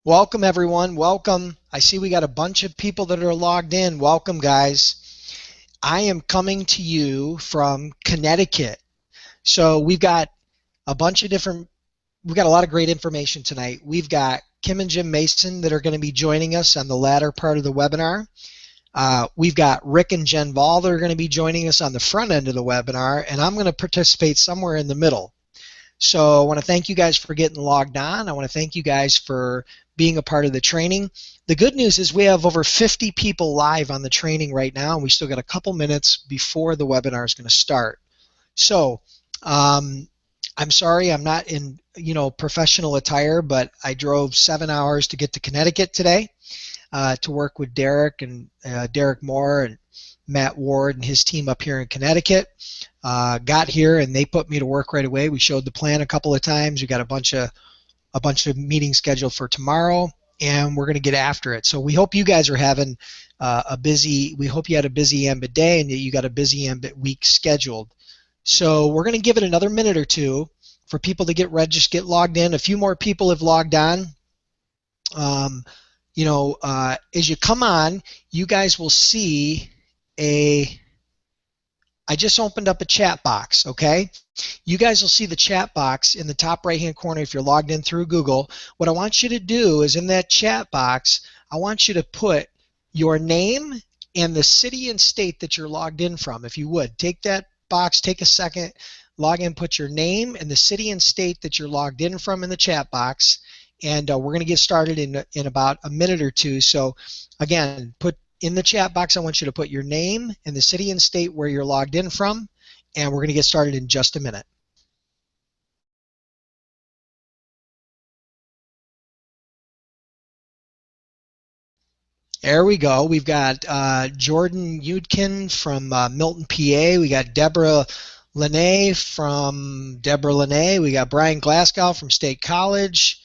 Welcome, everyone. Welcome. I see we got a bunch of people that are logged in. Welcome, guys. I am coming to you from Connecticut. So we've got a lot of great information tonight. We've got Kim and Jim Mason that are going to be joining us on the latter part of the webinar. We've got Rick and Jen Vahl that are going to be joining us on the front end of the webinar, and I'm going to participate somewhere in the middle. So I want to thank you guys for getting logged on. I want to thank you guys for being a part of the training. The good news is we have over 50 people live on the training right now, and we still got a couple minutes before the webinar is going to start. So I'm sorry I'm not in professional attire, but I drove 7 hours to get to Connecticut today to work with Derek and Derek Moore and Matt Ward and his team up here in Connecticut. Got here and they put me to work right away. We showed the plan a couple of times. We got a bunch of meetings scheduled for tomorrow, and we're going to get after it. So we hope you guys are having we hope you had a busy Ambit day and that you got a busy Ambit week scheduled. So we're going to give it another minute or two for people to get logged in. A few more people have logged on. As you come on, you guys will see I just opened up a chat box, okay? You guys will see the chat box in the top right-hand corner if you're logged in through Google. What I want you to do is in that chat box, I want you to put your name and the city and state that you're logged in from. If you would, take that box, take a second, log in, put your name and the city and state that you're logged in from in the chat box, and we're going to get started in about a minute or two. So again, put in the chat box, I want you to put your name and the city and state where you're logged in from, and we're going to get started in just a minute. There we go. We've got Jordan Yudkin from Milton, PA. We got Deborah Lene from Deborah Lene. We got Brian Glasgow from State College.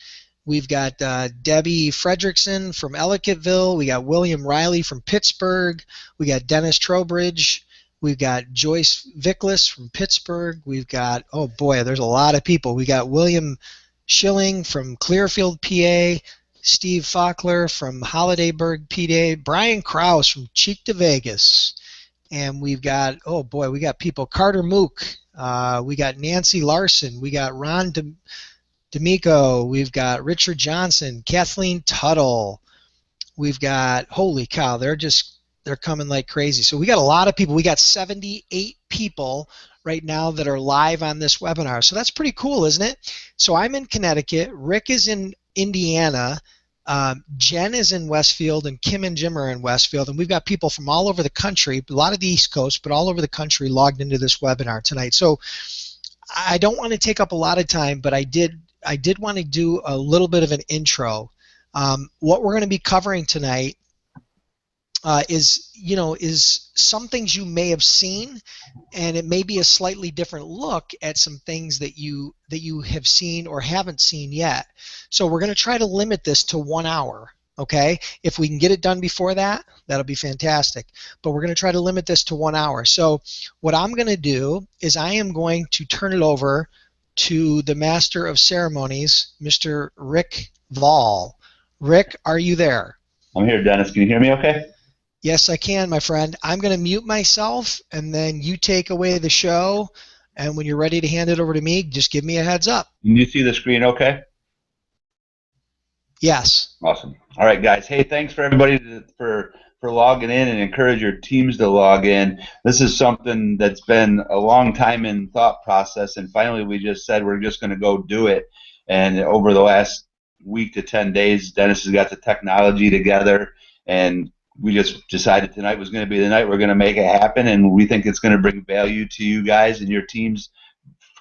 We've got Debbie Fredrickson from Ellicottville. We got William Riley from Pittsburgh. We got Dennis Trowbridge. We've got Joyce Vicklis from Pittsburgh. We've got, oh boy, there's a lot of people. We got William Schilling from Clearfield, PA. Steve Faulkner from Holidayburg, PA. Brian Krause from Cheek to Vegas. And we've got, oh boy, we got people. Carter Mook. We got Nancy Larson. We got Ron D'Amico, we've got Richard Johnson, Kathleen Tuttle. We've got, holy cow, they're coming like crazy. So we got a lot of people. We got 78 people right now that are live on this webinar. So that's pretty cool, isn't it? So I'm in Connecticut. Rick is in Indiana. Jen is in Westfield, and Kim and Jim are in Westfield. And we've got people from all over the country, a lot of the East Coast, but all over the country logged into this webinar tonight. So I don't want to take up a lot of time, but I did want to do a little bit of an intro. What we're going to be covering tonight is some things you may have seen, and it may be a slightly different look at some things that you have seen or haven't seen yet. So we're going to try to limit this to 1 hour. Okay, if we can get it done before that, that'll be fantastic. But we're going to try to limit this to 1 hour. So what I'm going to do is I am going to turn it over to the Master of Ceremonies, Mr. Rick Vahl. Rick, are you there? I'm here, Dennis. Can you hear me okay? Yes, I can, my friend. I'm going to mute myself, and then you take away the show. And when you're ready to hand it over to me, just give me a heads up. Can you see the screen okay? Yes. Awesome. All right, guys. Hey, thanks for everybody for logging in, and encourage your teams to log in. This is something that's been a long time in thought process, and finally we just said we're just going to go do it. And over the last week to 10 days, Dennis has got the technology together, and we just decided tonight was going to be the night we're going to make it happen, and we think it's going to bring value to you guys and your teams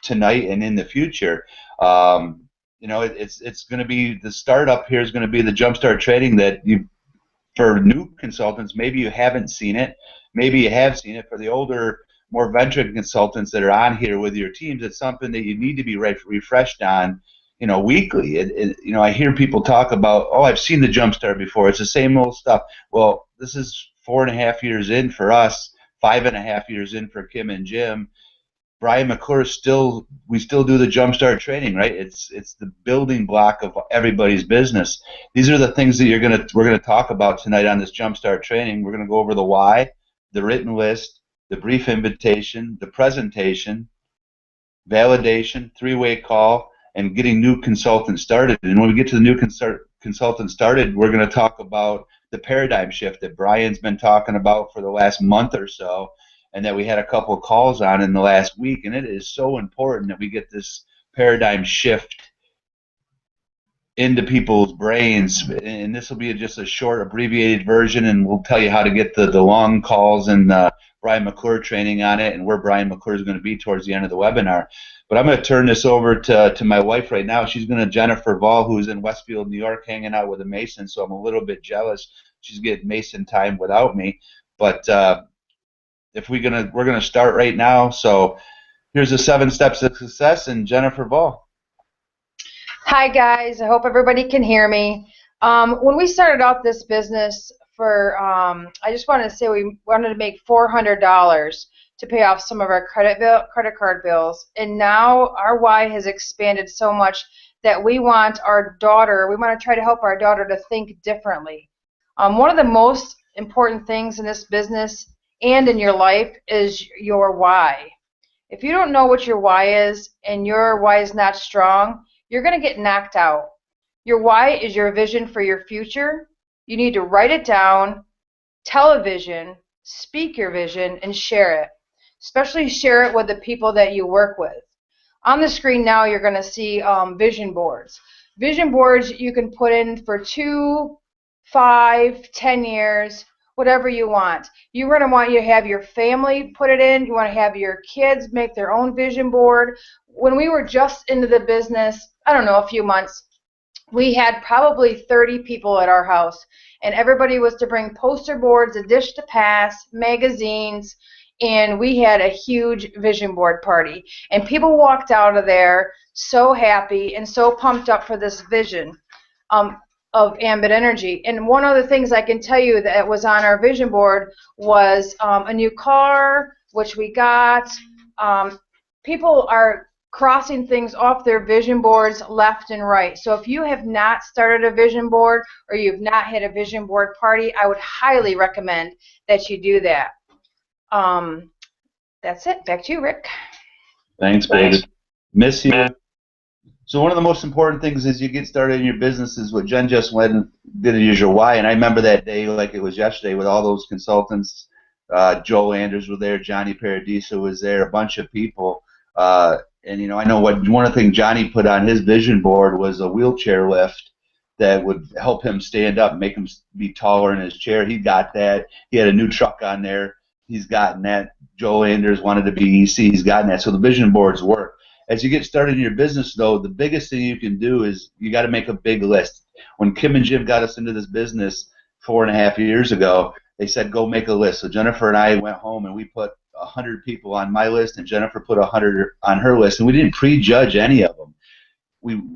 tonight and in the future. It's going to be, the startup here is going to be the Jumpstart training that for new consultants, maybe you haven't seen it, maybe you have seen it. For the older, more veteran consultants that are on here with your teams, it's something that you need to be refreshed on, weekly. I hear people talk about, oh, I've seen the Jumpstart before. It's the same old stuff. Well, this is 4.5 years in for us, 5.5 years in for Kim and Jim. Brian McClure we still do the Jumpstart training, right? It's the building block of everybody's business. These are the things that we're gonna talk about tonight on this Jumpstart training. We're gonna go over the why, the written list, the brief invitation, the presentation, validation, three-way call, and getting new consultants started. And when we get to the new consultants started, we're going to talk about the paradigm shift that Brian's been talking about for the last month or so, and that we had a couple of calls on in the last week. And it is so important that we get this paradigm shift into people's brains. And this will be just a short abbreviated version, and we'll tell you how to get the long calls and Brian McClure training on it, and where Brian McClure is going to be towards the end of the webinar. But I'm going to turn this over to my wife right now. She's going to Jennifer Vahl, who's in Westfield, New York, hanging out with a Mason, so I'm a little bit jealous. She's getting Mason time without me. But we're going to start right now. So here's the 7 steps of success, and Jennifer Vahl. Hi, guys. I hope everybody can hear me. When we started out this business, I just wanted to say we wanted to make $400 to pay off some of our credit card bills, and now our why has expanded so much that we want to try to help our daughter to think differently. One of the most important things in this business and in your life is your why. If you don't know what your why is, and your why is not strong, you're going to get knocked out. Your why is your vision for your future. You need to write it down, tell a vision, speak your vision, and share it. Especially share it with the people that you work with. On the screen now, you're going to see vision boards. Vision boards you can put in for 2, 5, 10 years, whatever you want. You're going to want you to have your family put it in. You want to have your kids make their own vision board. When we were just into the business, I don't know, a few months, we had probably 30 people at our house, and everybody was to bring poster boards, a dish to pass, magazines, and we had a huge vision board party. And people walked out of there so happy and so pumped up for this vision of Ambit Energy. And one of the things I can tell you that was on our vision board was a new car, which we got. People are crossing things off their vision boards left and right. So if you have not started a vision board or you've not had a vision board party, I would highly recommend that you do that. That's it. Back to you, Rick. Thanks, baby. Miss you. So one of the most important things as you get started in your business is what Jen just went and did, is your why. And I remember that day like it was yesterday with all those consultants. Joel Anders was there, Johnny Paradiso was there, a bunch of people. And I know one of the things Johnny put on his vision board was a wheelchair lift that would help him stand up, make him be taller in his chair. He got that. He had a new truck on there. He's gotten that. Joel Anders wanted to be EC. He's gotten that. So the vision boards work. As you get started in your business, though, the biggest thing you can do is you got to make a big list. When Kim and Jim got us into this business 4.5 years ago, they said, go make a list. So Jennifer and I went home and we put 100 people on my list, and Jennifer put 100 on her list, and we didn't prejudge any of them.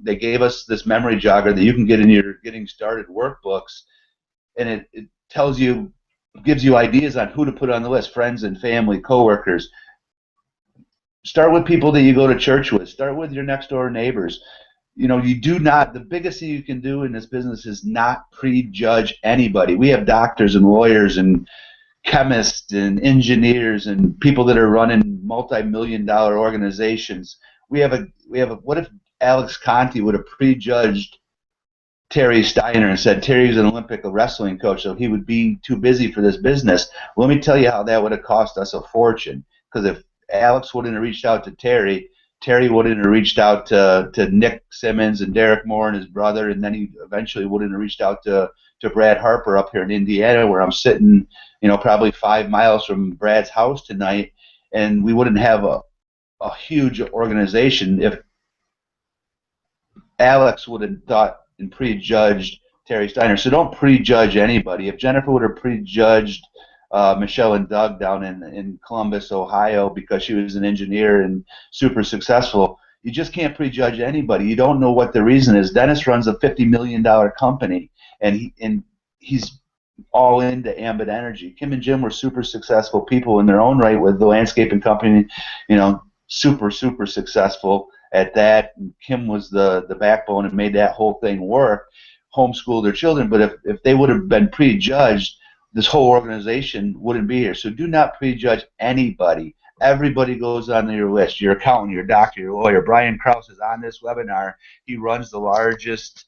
They gave us this memory jogger that you can get in your getting started workbooks, and it gives you ideas on who to put on the list: friends and family, coworkers. Start with people that you go to church with. Start with your next door neighbors. The biggest thing you can do in this business is not prejudge anybody. We have doctors and lawyers and chemists and engineers and people that are running multi-million-dollar organizations. What if Alex Conti would have prejudged Terry Steiner and said Terry's an Olympic wrestling coach, so he would be too busy for this business? Let me tell you how that would have cost us a fortune. Because if Alex wouldn't have reached out to Terry wouldn't have reached out to Nick Simmons and Derek Moore and his brother, and then he eventually wouldn't have reached out to Brad Harper up here in Indiana, where I'm sitting, probably 5 miles from Brad's house tonight, and we wouldn't have a huge organization if Alex would have thought and prejudged Terry Steiner. So don't prejudge anybody. If Jennifer would have prejudged Michelle and Doug down in Columbus, Ohio, because she was an engineer and super successful, you just can't prejudge anybody. You don't know what the reason is. Dennis runs a $50 million company, and he's all into Ambit Energy. Kim and Jim were super successful people in their own right with the landscaping company, super, super successful at that. And Kim was the backbone and made that whole thing work, homeschooled their children. But if they would have been prejudged, this whole organization wouldn't be here. So do not prejudge anybody. Everybody goes on your list. Your accountant, your doctor, your lawyer. Brian Krause is on this webinar. He runs the largest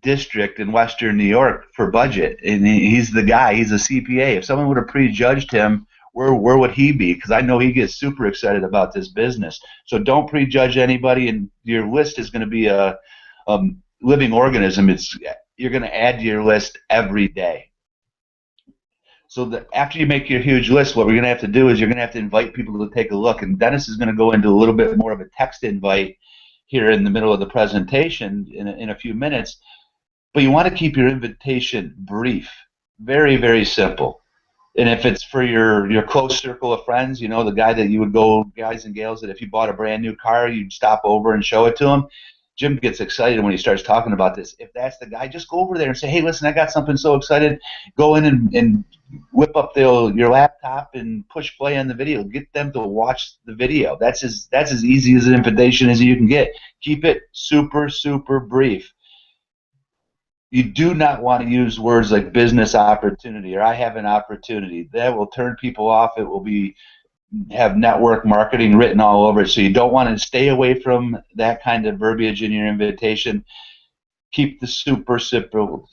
district in Western New York for budget, and he's the guy. He's a CPA. If someone would have prejudged him, where would he be? Because I know he gets super excited about this business. So don't prejudge anybody, and your list is going to be a living organism. You're going to add to your list every day. So after you make your huge list, what we're going to have to do is you're going to have to invite people to take a look. And Dennis is going to go into a little bit more of a text invite here in the middle of the presentation in a few minutes. But you want to keep your invitation brief, very, very simple. And if it's for your close circle of friends, you know, the guy that you would go, guys and gals, that if you bought a brand new car, you'd stop over and show it to him. Jim gets excited when he starts talking about this. If that's the guy, just go over there and say, hey, listen, I got something so excited. Go in and whip up your laptop and push play on the video. Get them to watch the video. That's as easy as an invitation as you can get. Keep it super, super brief. You do not want to use words like business opportunity or I have an opportunity. That will turn people off. It will have network marketing written all over it. So you don't want to stay away from that kind of verbiage in your invitation. Keep the super simple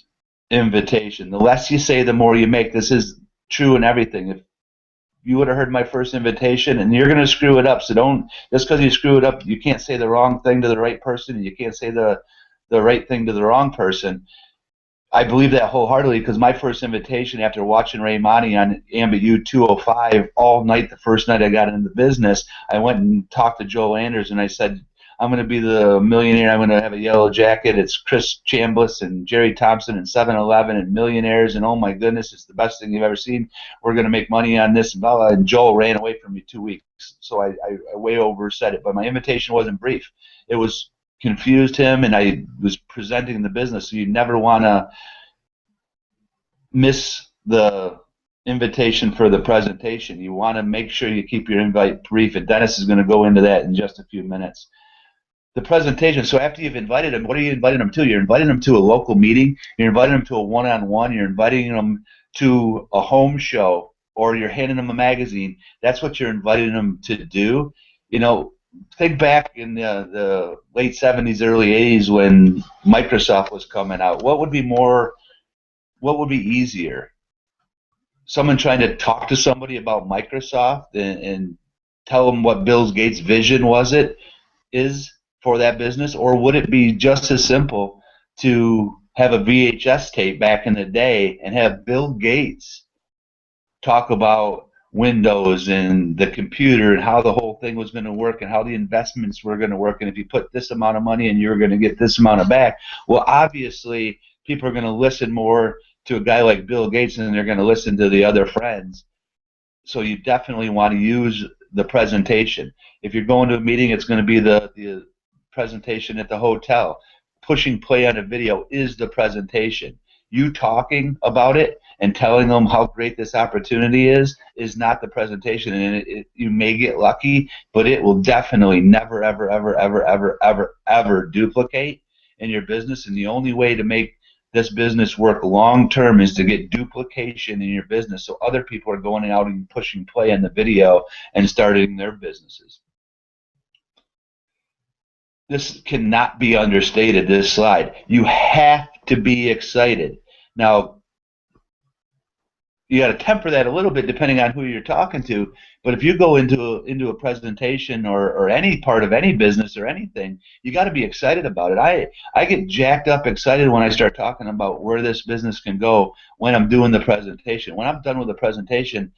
invitation. The less you say, the more you make. This is true in everything. If you would have heard my first invitation, and you're going to screw it up, so don't, just because you screw it up, you can't say the wrong thing to the right person, and you can't say the right thing to the wrong person. I believe that wholeheartedly because my first invitation after watching Ray Monty on Ambit U205 all night, the first night I got into the business, I went and talked to Joel Anders and I said, I'm going to be the millionaire. I'm going to have a yellow jacket. It's Chris Chambliss and Jerry Thompson and 7-Eleven and millionaires. And oh my goodness, it's the best thing you've ever seen. We're going to make money on this. And blah, blah. And Joel ran away from me 2 weeks. So I way oversaid it. But my invitation wasn't brief. It was confused him, and I was presenting the business. So you never want to miss the invitation for the presentation. You want to make sure you keep your invite brief, and Dennis is going to go into that in just a few minutes. The presentation, so after you've invited them, what are you inviting them to? You're inviting them to a local meeting, you're inviting them to a one-on-one, you're inviting them to a home show, or you're handing them a magazine. That's what you're inviting them to do. You know, think back in the late 70s, early 80s when Microsoft was coming out. What would be easier? Someone trying to talk to somebody about Microsoft and tell them what Bill Gates' vision is for that business, or would it be just as simple to have a VHS tape back in the day and have Bill Gates talk about Windows and the computer and how the whole thing was going to work and how the investments were going to work, and if you put this amount of money in, you're going to get this amount of back? Well, obviously, people are going to listen more to a guy like Bill Gates than they're going to listen to the other friends. So you definitely want to use the presentation. If you're going to a meeting, it's going to be the presentation at the hotel. Pushing play on a video is the presentation. You talking about it and telling them how great this opportunity is not the presentation. And you may get lucky, but it will definitely never, ever, ever, ever, ever, ever, ever duplicate in your business. And the only way to make this business work long term is to get duplication in your business, so other people are going out and pushing play on the video and starting their businesses. This cannot be understated, this slide. You have to be excited. Now, you got to temper that a little bit depending on who you're talking to. But if you go into a presentation or any part of any business or anything, you got to be excited about it. I get jacked up excited when I start talking about where this business can go when I'm doing the presentation. When I'm done with the presentation,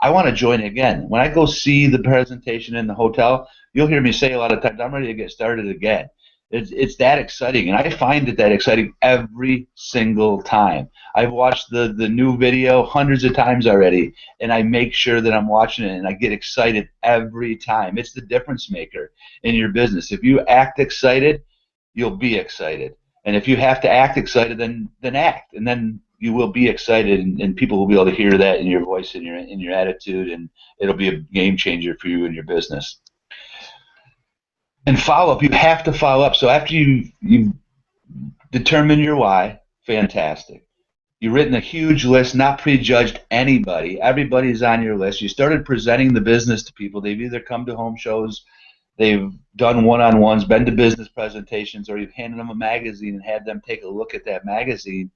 I want to join again. When I go see the presentation in the hotel, you'll hear me say a lot of times, I'm ready to get started again. It's that exciting, and I find it that exciting every single time. I've watched the new video hundreds of times already, and I make sure that I'm watching it, and I get excited every time. It's the difference maker in your business. If you act excited, you'll be excited. And if you have to act excited, then act. And then will be excited, and people will be able to hear that in your voice and in your attitude, and it'll be a game changer for you and your business. And follow up, you have to follow up. So after you determine your why, fantastic. You've written a huge list, not prejudged anybody. Everybody's on your list. You started presenting the business to people. They've either come to home shows, they've done one-on-ones, been to business presentations, or you've handed them a magazine and had them take a look at that magazine.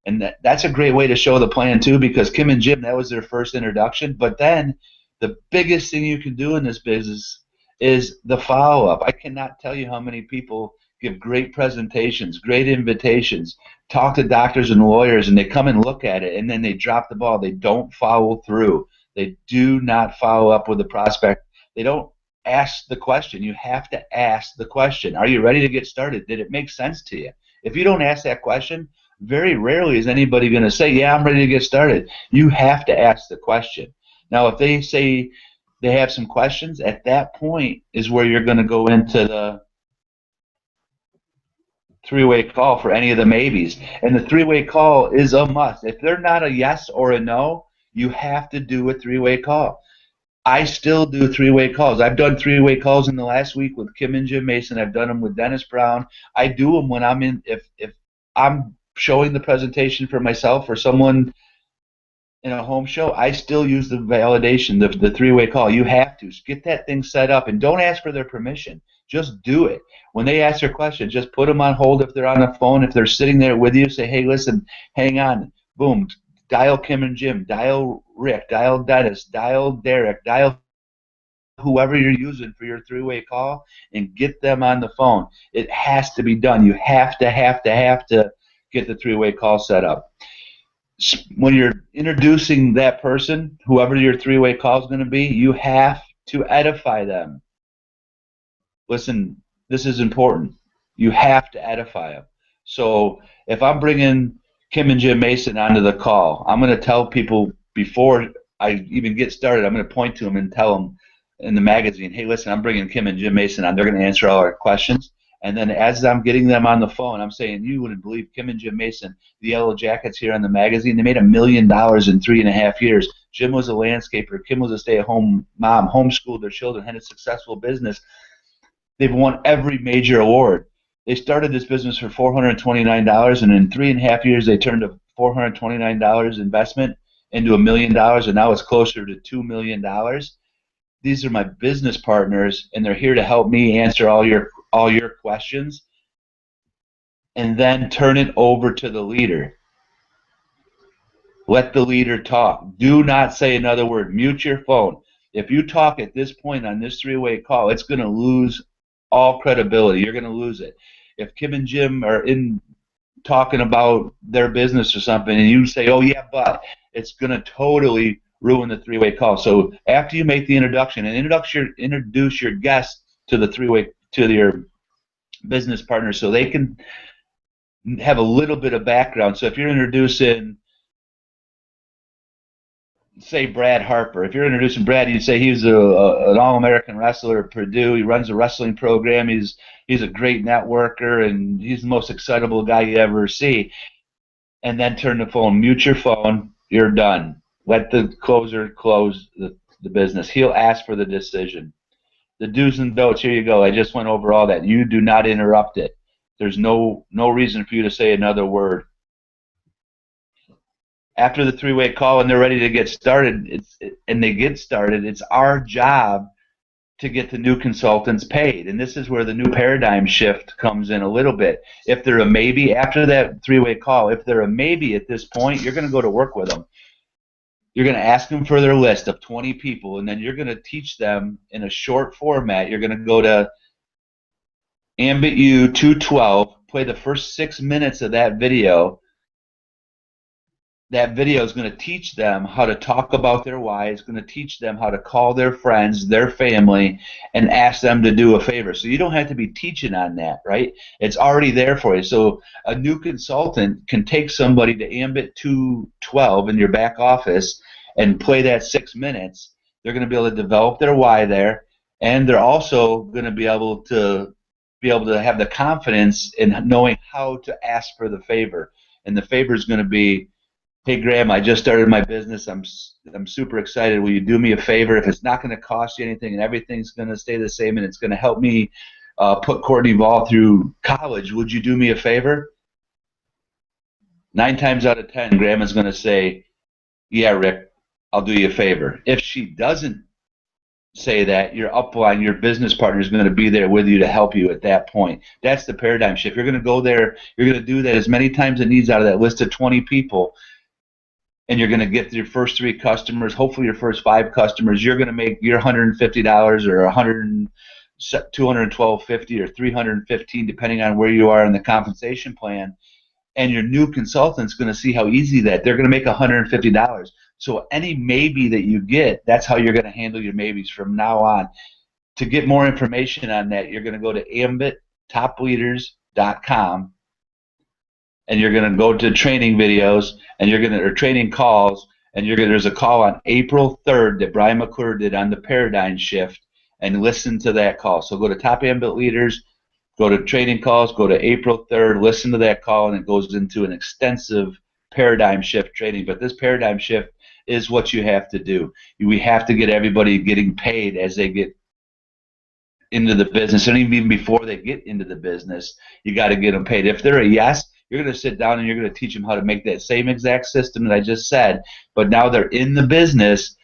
And that's a great way to show the plan too, because Kim and Jim, that was their first introduction. But then the biggest thing you can do in this business is the follow-up. I cannot tell you how many people give great presentations, great invitations, talk to doctors and lawyers, and they come and look at it, and then they drop the ball. They don't follow through. They do not follow up with the prospect. They don't ask the question. You have to ask the question. Are you ready to get started? Did it make sense to you? If you don't ask that question, very rarely is anybody going to say, yeah, I'm ready to get started. You have to ask the question. Now, if they say they have some questions, at that point is where you're going to go into the three-way call for any of the maybes. And the three-way call is a must. If they're not a yes or a no, you have to do a three-way call. I still do three-way calls. I've done three-way calls in the last week with Kim and Jim Mason. I've done them with Dennis Brown. I do them when I'm in, if I'm showing the presentation for myself or someone in a home show, I still use the validation, the three-way call. You have to get that thing set up, and don't ask for their permission. Just do it. When they ask their question, just put them on hold if they're on the phone. If they're sitting there with you, say, hey, listen, hang on. Boom. Dial Kim and Jim. Dial Rick. Dial Dennis. Dial Derek. Dial whoever you're using for your three-way call and get them on the phone. It has to be done. You have to get the three-way call set up. When you're introducing that person, whoever your three-way call is going to be, you have to edify them. Listen, this is important. You have to edify them. So if I'm bringing Kim and Jim Mason onto the call, I'm going to tell people before I even get started, I'm going to point to them and tell them in the magazine, hey, listen, I'm bringing Kim and Jim Mason on. They're going to answer all our questions. And then as I'm getting them on the phone, I'm saying, you wouldn't believe Kim and Jim Mason, the Yellow Jackets here on the magazine, they made $1 million in 3.5 years. Jim was a landscaper. Kim was a stay-at-home mom, homeschooled their children, had a successful business. They've won every major award. They started this business for $429, and in 3.5 years, they turned a $429 investment into $1 million, and now it's closer to $2 million. These are my business partners, and they're here to help me answer all your questions, and then turn it over to the leader. Let the leader talk. Do not say another word. Mute your phone. If you talk at this point on this three-way call, it's going to lose all credibility. You're going to lose it. If Kim and Jim are in talking about their business or something, and you say, oh, yeah, but, it's going to totally ruin the three-way call. So after you make the introduction and introduce your guest to the three-way, to your business partner, so they can have a little bit of background. So if you're introducing, say, Brad Harper, if you're introducing Brad, you'd say he's an All-American wrestler at Purdue. He runs a wrestling program. He's a great networker, and he's the most excitable guy you ever see. And then turn the phone, mute your phone, you're done. Let the closer close the business. He'll ask for the decision. The do's and don'ts, here you go. I just went over all that. You do not interrupt it. There's no reason for you to say another word. After the three-way call and they're ready to get started, it's our job to get the new consultants paid. And this is where the new paradigm shift comes in a little bit. If they're a maybe after that three-way call, if they're a maybe at this point, you're going to go to work with them. You're going to ask them for their list of 20 people, and then you're going to teach them in a short format. You're going to go to Ambit U 212, play the first 6 minutes of that video. That video is going to teach them how to talk about their why. It's going to teach them how to call their friends, their family, and ask them to do a favor. So you don't have to be teaching on that, right? It's already there for you. So a new consultant can take somebody to Ambit 212 in your back office and play that 6 minutes. They're going to be able to develop their why there, and they're also going to be able to have the confidence in knowing how to ask for the favor. And the favor is going to be hey Graham, I just started my business. I'm super excited. Will you do me a favor? If it's not going to cost you anything and everything's going to stay the same and it's going to help me put Courtney Vahl through college, would you do me a favor? 9 times out of 10, Grandma's going to say, yeah, Rick, I'll do you a favor. If she doesn't say that, your upline, your business partner is going to be there with you to help you at that point. That's the paradigm shift. You're going to go there. You're going to do that as many times as it needs out of that list of 20 people. And you're going to get your first 3 customers, hopefully your first 5 customers. You're going to make your $150 or $212.50 or $315, depending on where you are in the compensation plan. And your new consultant's going to see how easy that they're going to make $150. So any maybe that you get, that's how you're going to handle your maybes from now on. To get more information on that, you're going to go to ambitTopLeaders.com. And you're going to go to training videos, and you're going to, or training calls, and you're going to, there's a call on April 3rd that Brian McClure did on the paradigm shift, and listen to that call. So go to Top Ambit Leaders, go to training calls, go to April 3rd, listen to that call, and it goes into an extensive paradigm shift training. But this paradigm shift is what you have to do. We have to get everybody getting paid as they get into the business, and even before they get into the business, you got to get them paid. If they're a yes, you're going to sit down and you're going to teach them how to make that same exact system that I just said, but now they're in the business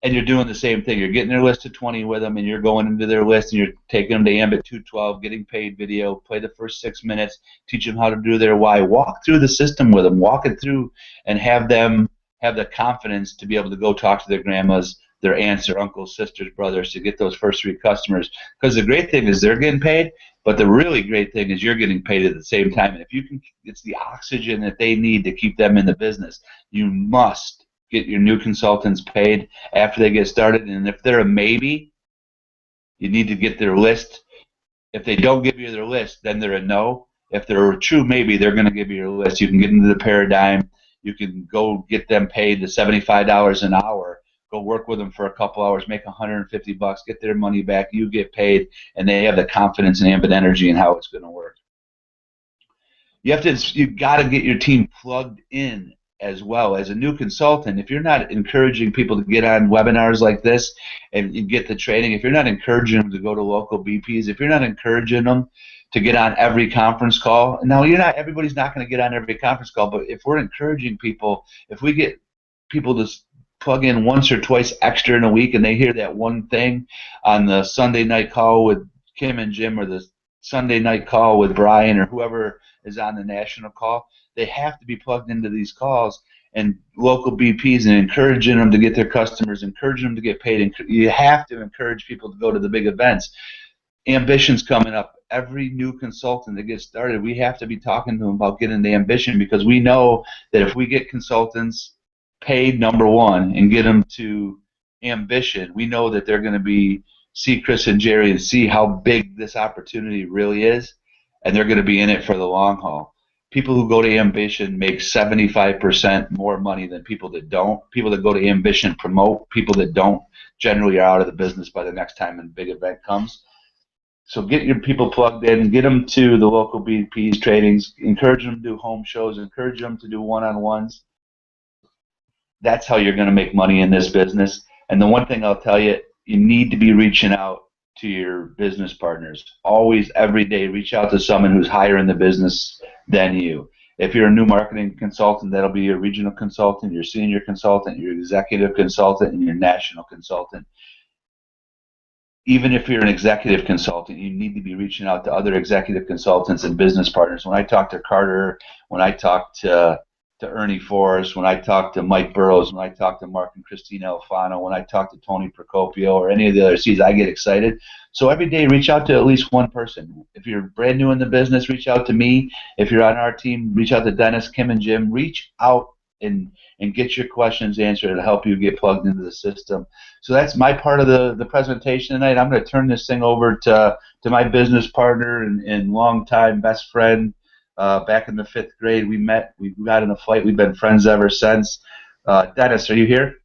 and you're doing the same thing. You're getting their list of 20 with them, and you're going into their list and you're taking them to Ambit 212, getting paid video, play the first 6 minutes, teach them how to do their why, walk through the system with them, walk it through, and have them have the confidence to be able to go talk to their grandmas, their aunts, their uncles, sisters, brothers, to get those first 3 customers. Because the great thing is they're getting paid, but the really great thing is you're getting paid at the same time. And if you can, it's the oxygen that they need to keep them in the business. You must get your new consultants paid after they get started. And if they're a maybe, you need to get their list. If they don't give you their list, then they're a no. If they're a true maybe, they're going to give you your list. You can get into the paradigm. You can go get them paid the $75 an hour. Go work with them for a couple hours, make $150, get their money back, you get paid, and they have the confidence and Ambit energy in how it's going to work. You've got to get your team plugged in as well. As a new consultant, if you're not encouraging people to get on webinars like this and you get the training, if you're not encouraging them to go to local BPs, if you're not encouraging them to get on every conference call, now everybody's not going to get on every conference call, but if we're encouraging people, if we get people to plug in once or twice extra in a week and they hear that one thing on the Sunday night call with Kim and Jim, or the Sunday night call with Brian, or whoever is on the national call, they have to be plugged into these calls and local BPs and encouraging them to get their customers, encouraging them to get paid. You have to encourage people to go to the big events. Ambition's coming up. Every new consultant that gets started, we have to be talking to them about getting the ambition, because we know that if we get consultants paid, number one, and get them to ambition, we know that they're going to see Chris and Jerry and see how big this opportunity really is, and they're going to be in it for the long haul. People who go to ambition make 75% more money than people that don't. People that go to ambition promote. People that don't generally are out of the business by the next time a big event comes. So get your people plugged in, get them to the local BPs trainings, encourage them to do home shows, encourage them to do one-on-ones. That's how you're going to make money in this business. And the one thing I'll tell you, you need to be reaching out to your business partners. Always, every day, reach out to someone who's higher in the business than you. If you're a new marketing consultant, that'll be your regional consultant, your senior consultant, your executive consultant, and your national consultant. Even if you're an executive consultant, you need to be reaching out to other executive consultants and business partners. When I talk to Carter, when I talk to Ernie Forrest, when I talk to Mike Burrows, when I talk to Mark and Christina Alfano, when I talk to Tony Procopio or any of the other C's, I get excited. So every day, reach out to at least one person. If you're brand new in the business, reach out to me. If you're on our team, reach out to Dennis, Kim, and Jim. Reach out and get your questions answered to help you get plugged into the system. So that's my part of the presentation tonight. I'm going to turn this thing over to my business partner and longtime best friend. Back in the 5th grade, we met. We got in a fight. We've been friends ever since. Dennis, are you here?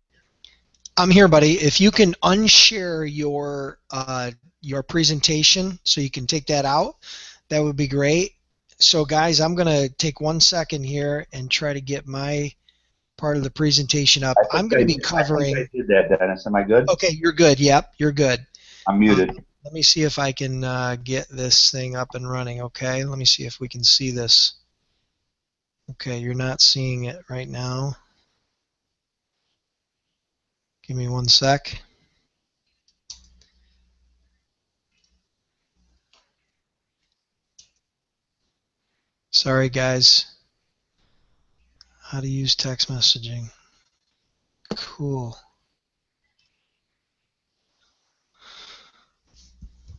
I'm here, buddy. If you can unshare your presentation so you can take that out, that would be great. So, guys, I'm going to take 1 second here and try to get my part of the presentation up. I'm going to be covering. I think I did that, Dennis. Am I good? Okay, you're good. Yep, you're good. I'm muted. Let me see if I can get this thing up and running. Okay, let me see if we can see this. Okay, you're not seeing it right now. Give me one sec. Sorry, guys. How to use text messaging. Cool.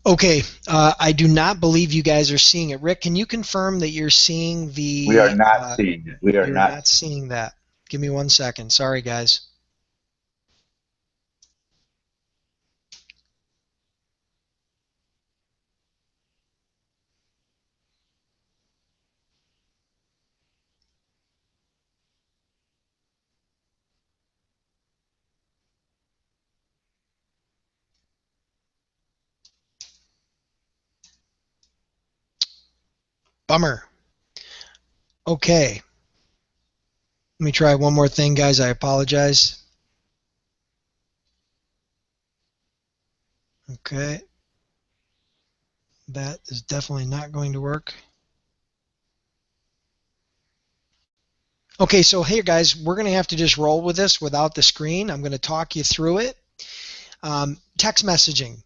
Okay, I do not believe you guys are seeing it. Rick, can you confirm that you're seeing the... We are not seeing it. We are not seeing that. Give me 1 second. Sorry, guys. Bummer. Okay. Let me try one more thing, guys. I apologize. Okay. That is definitely not going to work. Okay, so here, guys, we're going to have to just roll with this without the screen. I'm going to talk you through it. Text messaging.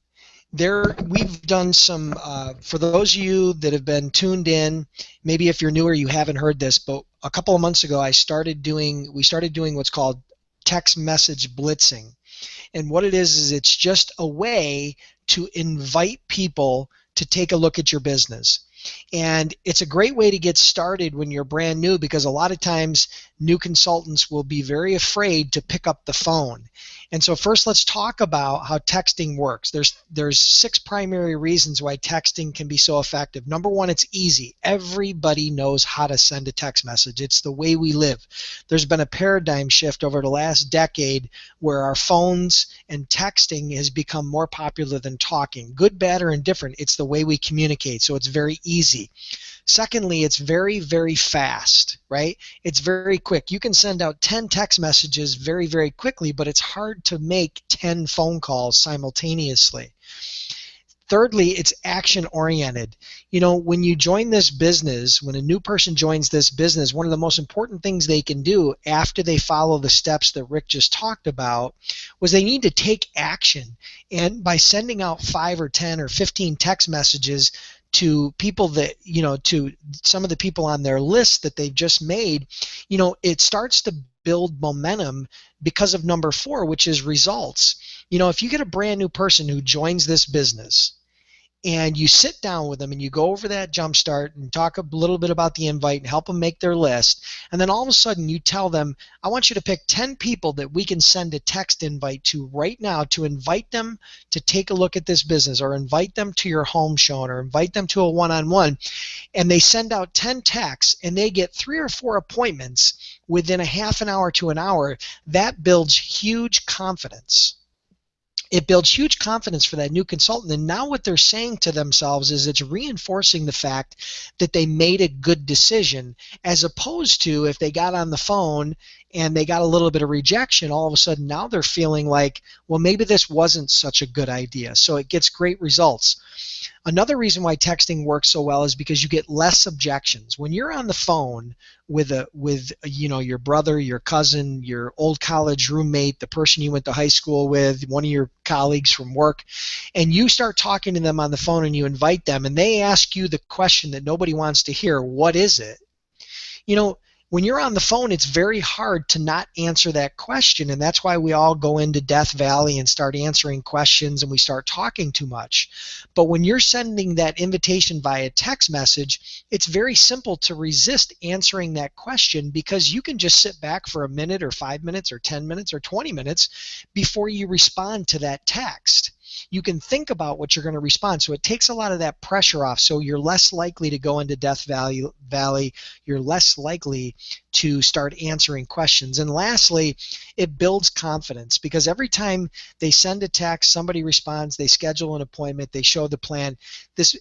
We've done some, for those of you that have been tuned in, maybe if you're newer, you haven't heard this, but a couple of months ago, we started doing what's called text message blitzing. And what it is it's just a way to invite people to take a look at your business. And it's a great way to get started when you're brand new, because a lot of times new consultants will be very afraid to pick up the phone. And so first, let's talk about how texting works. There's 6 primary reasons why texting can be so effective. Number 1, it's easy. Everybody knows how to send a text message. It's the way we live. There's been a paradigm shift over the last decade where our phones and texting has become more popular than talking. Good, bad, or indifferent, it's the way we communicate, so it's very easy. Secondly, it's very, very fast, right? It's very quick. You can send out 10 text messages very, very quickly, but it's hard to make 10 phone calls simultaneously. Thirdly, it's action-oriented. You know, when you join this business, when a new person joins this business, one of the most important things they can do after they follow the steps that Rick just talked about was they need to take action. And by sending out 5 or 10 or 15 text messages to people that, to some of the people on their list that they've just made, it starts to build momentum because of number 4, which is results. If you get a brand new person who joins this business and you sit down with them and you go over that Jumpstart and talk a little bit about the invite and help them make their list, and then all of a sudden you tell them, I want you to pick 10 people that we can send a text invite to right now to invite them to take a look at this business, or invite them to your home show, or invite them to a one-on-one, and they send out 10 texts and they get 3 or 4 appointments within a half an hour to an hour. That builds huge confidence. It builds huge confidence for that new consultant, and now what they're saying to themselves is it's reinforcing the fact that they made a good decision, as opposed to if they got on the phone and they got a little bit of rejection, all of a sudden now they're feeling like, well, maybe this wasn't such a good idea. So it gets great results. Another reason why texting works so well is because you get less objections. When you're on the phone with your brother, your cousin, your old college roommate, the person you went to high school with, one of your colleagues from work, and you start talking to them on the phone and you invite them and they ask you the question that nobody wants to hear, what is it? When you're on the phone, it's very hard to not answer that question, and that's why we all go into Death Valley and start answering questions and we start talking too much. But when you're sending that invitation via text message, it's very simple to resist answering that question, because you can just sit back for a minute or 5 minutes or 10 minutes or 20 minutes before you respond to that text. you can think about what you're going to respond. So it takes a lot of that pressure off. So you're less likely to go into Death Valley. You're less likely to start answering questions. And lastly, it builds confidence, because every time they send a text, somebody responds, they schedule an appointment, they show the plan. This,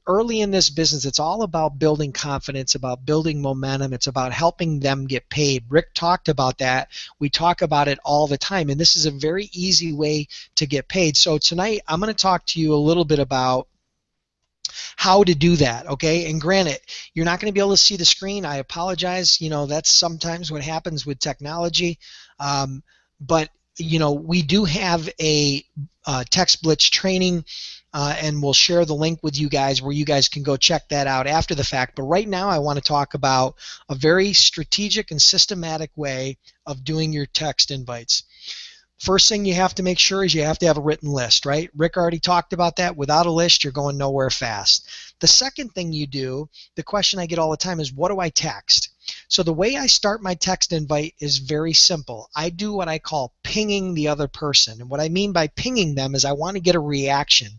early in this business, it's all about building confidence, about building momentum. It's about helping them get paid. Rick talked about that. We talk about it all the time, and this is a very easy way to get paid. So tonight, I'm going to talk to you a little bit about how to do that, okay? And granted, you're not going to be able to see the screen. I apologize. That's sometimes what happens with technology. But we do have a Text Blitz training, and we'll share the link with you guys where you guys can go check that out after the fact. But right now, I want to talk about a very strategic and systematic way of doing your text invites. First thing you have to make sure is you have to have a written list, right? Rick already talked about that. Without a list, you're going nowhere fast. The second thing you do, the question I get all the time is, what do I text? So the way I start my text invite is very simple. I do what I call pinging the other person. And what I mean by pinging them is I want to get a reaction.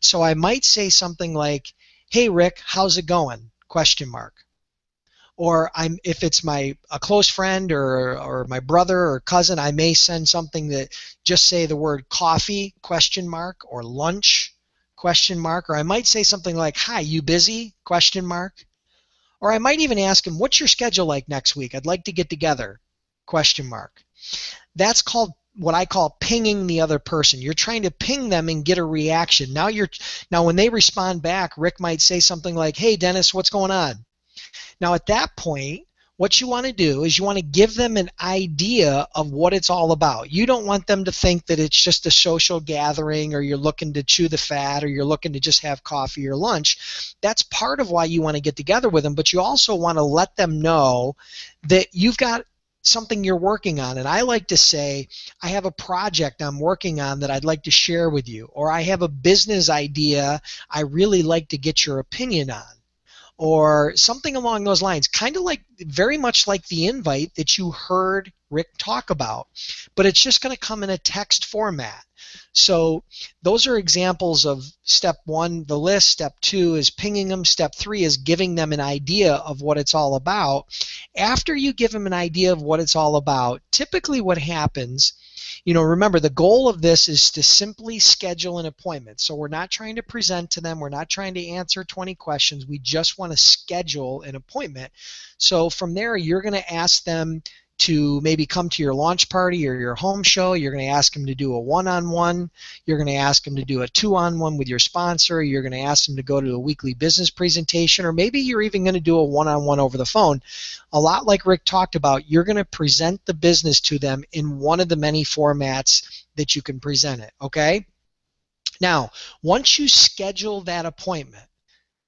So I might say something like, hey, Rick, how's it going? Question mark. Or if it's a close friend or my brother or cousin, I may send something that just say the word coffee, question mark, or lunch, question mark. Or I might say something like, hi, you busy, question mark. Or I might even ask him, what's your schedule like next week? I'd like to get together, question mark. That's called what I call pinging the other person. You're trying to ping them and get a reaction. Now when they respond back, Rick might say something like, hey, Dennis, what's going on? Now at that point, what you want to do is you want to give them an idea of what it's all about. You don't want them to think that it's just a social gathering, or you're looking to chew the fat, or you're looking to just have coffee or lunch. That's part of why you want to get together with them, but you also want to let them know that you've got something you're working on. And I like to say, I have a project I'm working on that I'd like to share with you, or I have a business idea I really like to get your opinion on, or something along those lines, kind of very much like the invite that you heard Rick talk about, but it's just going to come in a text format. So those are examples of step one, the list. Step two is pinging them. Step three is giving them an idea of what it's all about. After you give them an idea of what it's all about, typically what happens, remember, the goal of this is to simply schedule an appointment. So we're not trying to present to them. We're not trying to answer 20 questions. We just want to schedule an appointment. So from there, you're going to ask them to maybe come to your launch party or your home show. You're going to ask them to do a one-on-one. You're going to ask them to do a two-on-one with your sponsor. You're going to ask them to go to a weekly business presentation, or maybe you're even going to do a one-on-one over the phone. A lot like Rick talked about, you're going to present the business to them in one of the many formats that you can present it, okay? Now, once you schedule that appointment,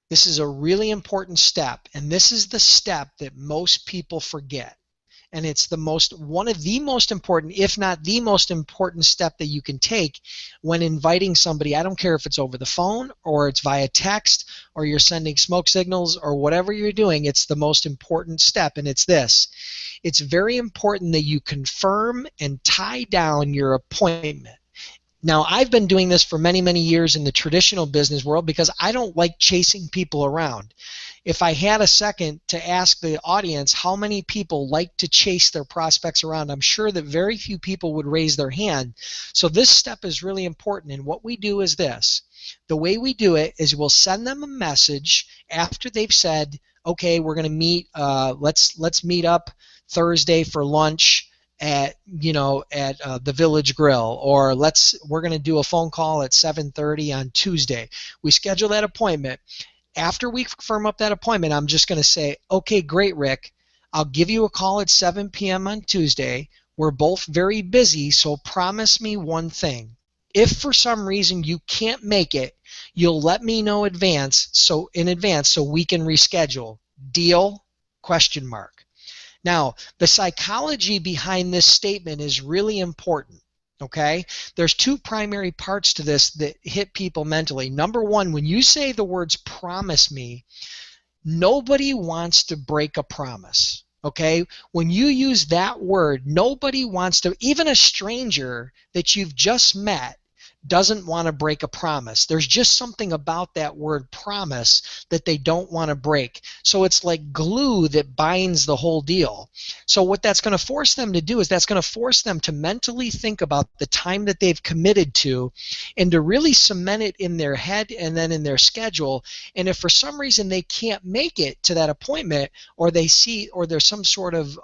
this is a really important step, and this is the step that most people forget. And it's one of the most important, if not the most important step that you can take when inviting somebody. I don't care if it's over the phone or it's via text or you're sending smoke signals or whatever you're doing. It's the most important step, and it's this. It's very important that you confirm and tie down your appointment. Now, I've been doing this for many, many years in the traditional business world because I don't like chasing people around. If I had a second to ask the audience how many people like to chase their prospects around, I'm sure that very few people would raise their hand. So this step is really important, and what we do is this. The way we do it is we'll send them a message after they've said, okay, we're going to meet, let's meet up Thursday for lunch at the Village Grill, or we're going to do a phone call at 7:30 on Tuesday. We schedule that appointment. After we firm up that appointment, I'm just going to say, okay, great, Rick. I'll give you a call at 7 p.m. on Tuesday. We're both very busy, so promise me one thing. If for some reason you can't make it, you'll let me know in advance so we can reschedule. Deal? Question mark. Now, the psychology behind this statement is really important. Okay? There's two primary parts to this that hit people mentally. Number one, when you say the words promise me, nobody wants to break a promise. Okay? When you use that word, nobody wants to, even a stranger that you've just met doesn't want to break a promise. There's just something about that word promise that they don't want to break. So it's like glue that binds the whole deal. So what that's going to force them to do is that's going to force them to mentally think about the time that they've committed to and to really cement it in their head and then in their schedule. And if for some reason they can't make it to that appointment, or they see, or there's some sort of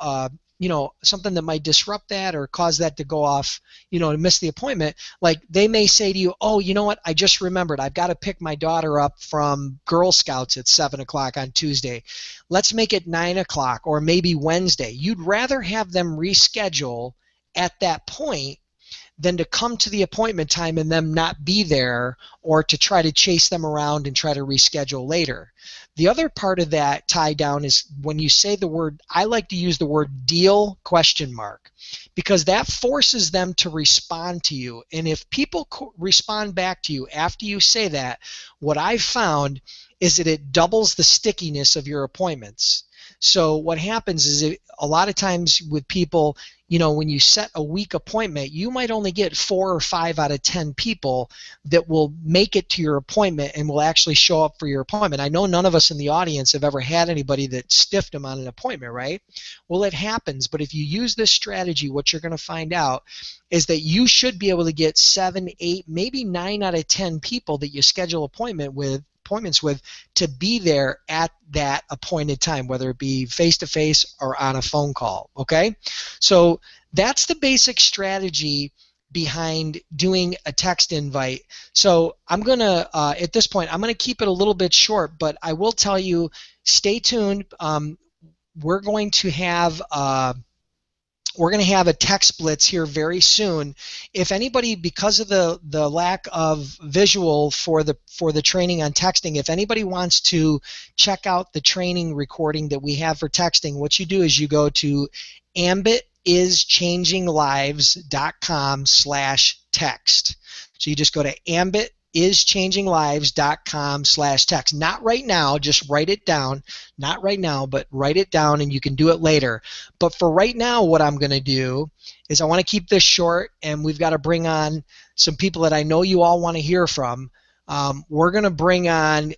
something that might disrupt that or cause that to go off, to miss the appointment, like they may say to you, oh, you know what, I just remembered, I've got to pick my daughter up from Girl Scouts at 7 o'clock on Tuesday. Let's make it 9 o'clock or maybe Wednesday. You'd rather have them reschedule at that point than to come to the appointment time and them not be there, or to try to chase them around and try to reschedule later. The other part of that tie down is when you say the word, I like to use the word deal ? Because that forces them to respond to you. And if people respond back to you after you say that, what I've found is that it doubles the stickiness of your appointments. So what happens is a lot of times with people, when you set a week appointment, you might only get 4 or 5 out of 10 people that will make it to your appointment and will actually show up for your appointment. I know none of us in the audience have ever had anybody that stiffed them on an appointment, right? Well, it happens, but if you use this strategy, what you're going to find out is that you should be able to get 7, 8, maybe 9 out of 10 people that you schedule appointments with to be there at that appointed time, whether it be face-to-face or on a phone call, okay? So that's the basic strategy behind doing a text invite. So I'm going to, at this point, I'm going to keep it a little bit short, but I will tell you, stay tuned. We're going to have a text blitz here very soon. If anybody, because of the lack of visual for the training on texting, if anybody wants to check out the training recording that we have for texting, what you do is you go to ambitischanginglives.com/text. So you just go to ambitischanginglives.com/text. Not right now, just write it down. Not right now, but write it down, and you can do it later. But for right now, what I'm going to do is I want to keep this short, and we've got to bring on some people that I know you all want to hear from. We're going to bring on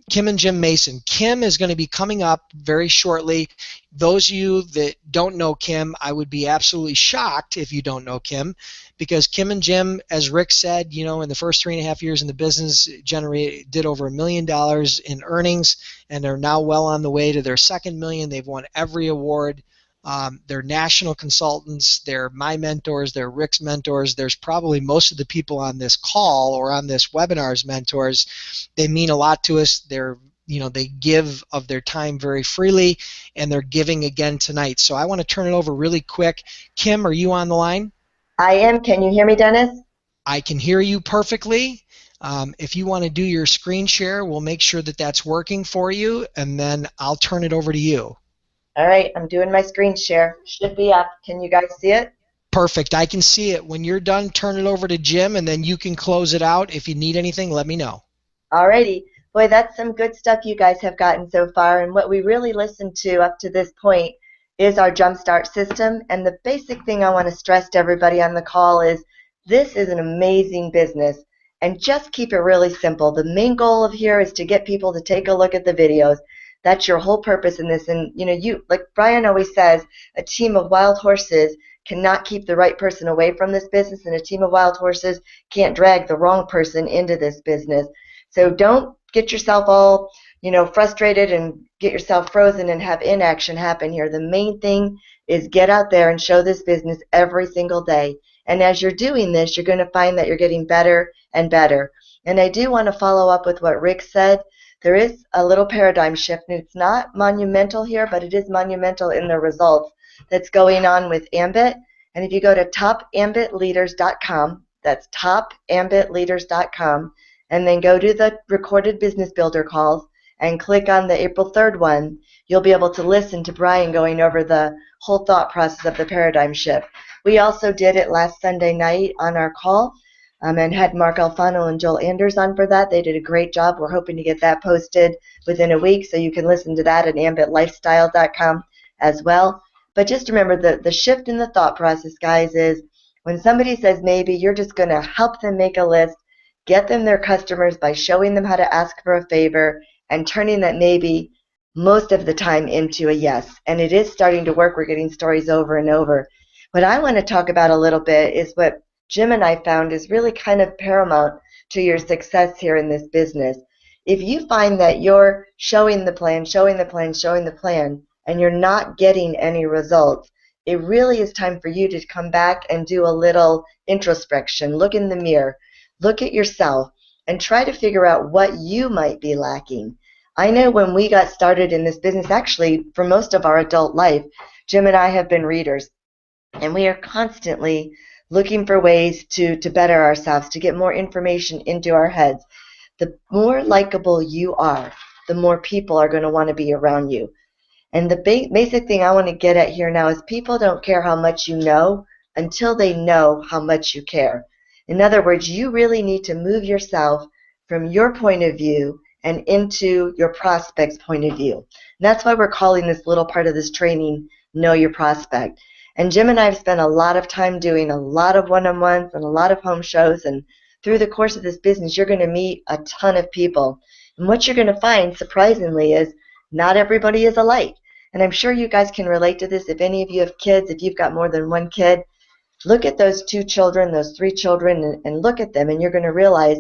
Kim and Jim Mason. Kim is going to be coming up very shortly. Those of you that don't know Kim, I would be absolutely shocked if you don't know Kim, because Kim and Jim, as Rick said, in the first 3.5 years in the business, did over $1 million in earnings, and they're now well on the way to their second million. They've won every award. They're national consultants. They're my mentors. They're Rick's mentors. There's probably most of the people on this call or on this webinar's mentors. They mean a lot to us. They give of their time very freely, and they're giving again tonight. So I want to turn it over really quick. Kim, are you on the line? I am. Can you hear me, Dennis? I can hear you perfectly. If you want to do your screen share, we'll make sure that that's working for you, and then I'll turn it over to you. All right, I'm doing my screen share. Should be up. Can you guys see it? Perfect. I can see it. When you're done, turn it over to Jim, and then you can close it out. If you need anything, let me know. All righty. Boy, that's some good stuff you guys have gotten so far, and what we really listened to up to this point is our Jumpstart system. And the basic thing I want to stress to everybody on the call is this is an amazing business, and just keep it really simple. The main goal of here is to get people to take a look at the videos. That's your whole purpose in this. And you, like Brian always says, a team of wild horses cannot keep the right person away from this business, and a team of wild horses can't drag the wrong person into this business. So don't get yourself all, frustrated and get yourself frozen and have inaction happen here. The main thing is get out there and show this business every single day. And as you're doing this, you're going to find that you're getting better and better. And I do want to follow up with what Rick said. There is a little paradigm shift, and it's not monumental here, but it is monumental in the results that's going on with Ambit. And if you go to topambitleaders.com, that's topambitleaders.com, and then go to the recorded business builder calls and click on the April 3rd one, you'll be able to listen to Brian going over the whole thought process of the paradigm shift. We also did it last Sunday night on our call, and had Mark Alfano and Joel Anders on for that. They did a great job. We're hoping to get that posted within a week, so you can listen to that at ambitlifestyle.com as well. But just remember, the shift in the thought process, guys, is When somebody says maybe, you're just going to help them make a list, get them their customers by showing them how to ask for a favor and turning that maybe most of the time into a yes. And it is starting to work. We're getting stories over and over. What I want to talk about a little bit is what Jim and I found is really kind of paramount to your success here in this business. If you find that you're showing the plan, and you're not getting any results, it really is time for you to come back and do a little introspection. Look in the mirror, look at yourself, and try to figure out what you might be lacking. I know when we got started in this business, actually for most of our adult life, Jim and I have been readers, and we are constantly looking for ways to better ourselves, to get more information into our heads. The more likable you are, the more people are going to want to be around you. And the basic thing I want to get at here now is people don't care how much you know until they know how much you care. In other words, you really need to move yourself from your point of view and into your prospect's point of view. And that's why we're calling this little part of this training, Know Your Prospect. And Jim and I have spent a lot of time doing a lot of one-on-ones and a lot of home shows, and through the course of this business, you're going to meet a ton of people. And what you're going to find, surprisingly, is not everybody is alike. And I'm sure you guys can relate to this. If any of you have kids, if you've got more than one kid, look at those 2 children, those 3 children, and look at them, and you're going to realize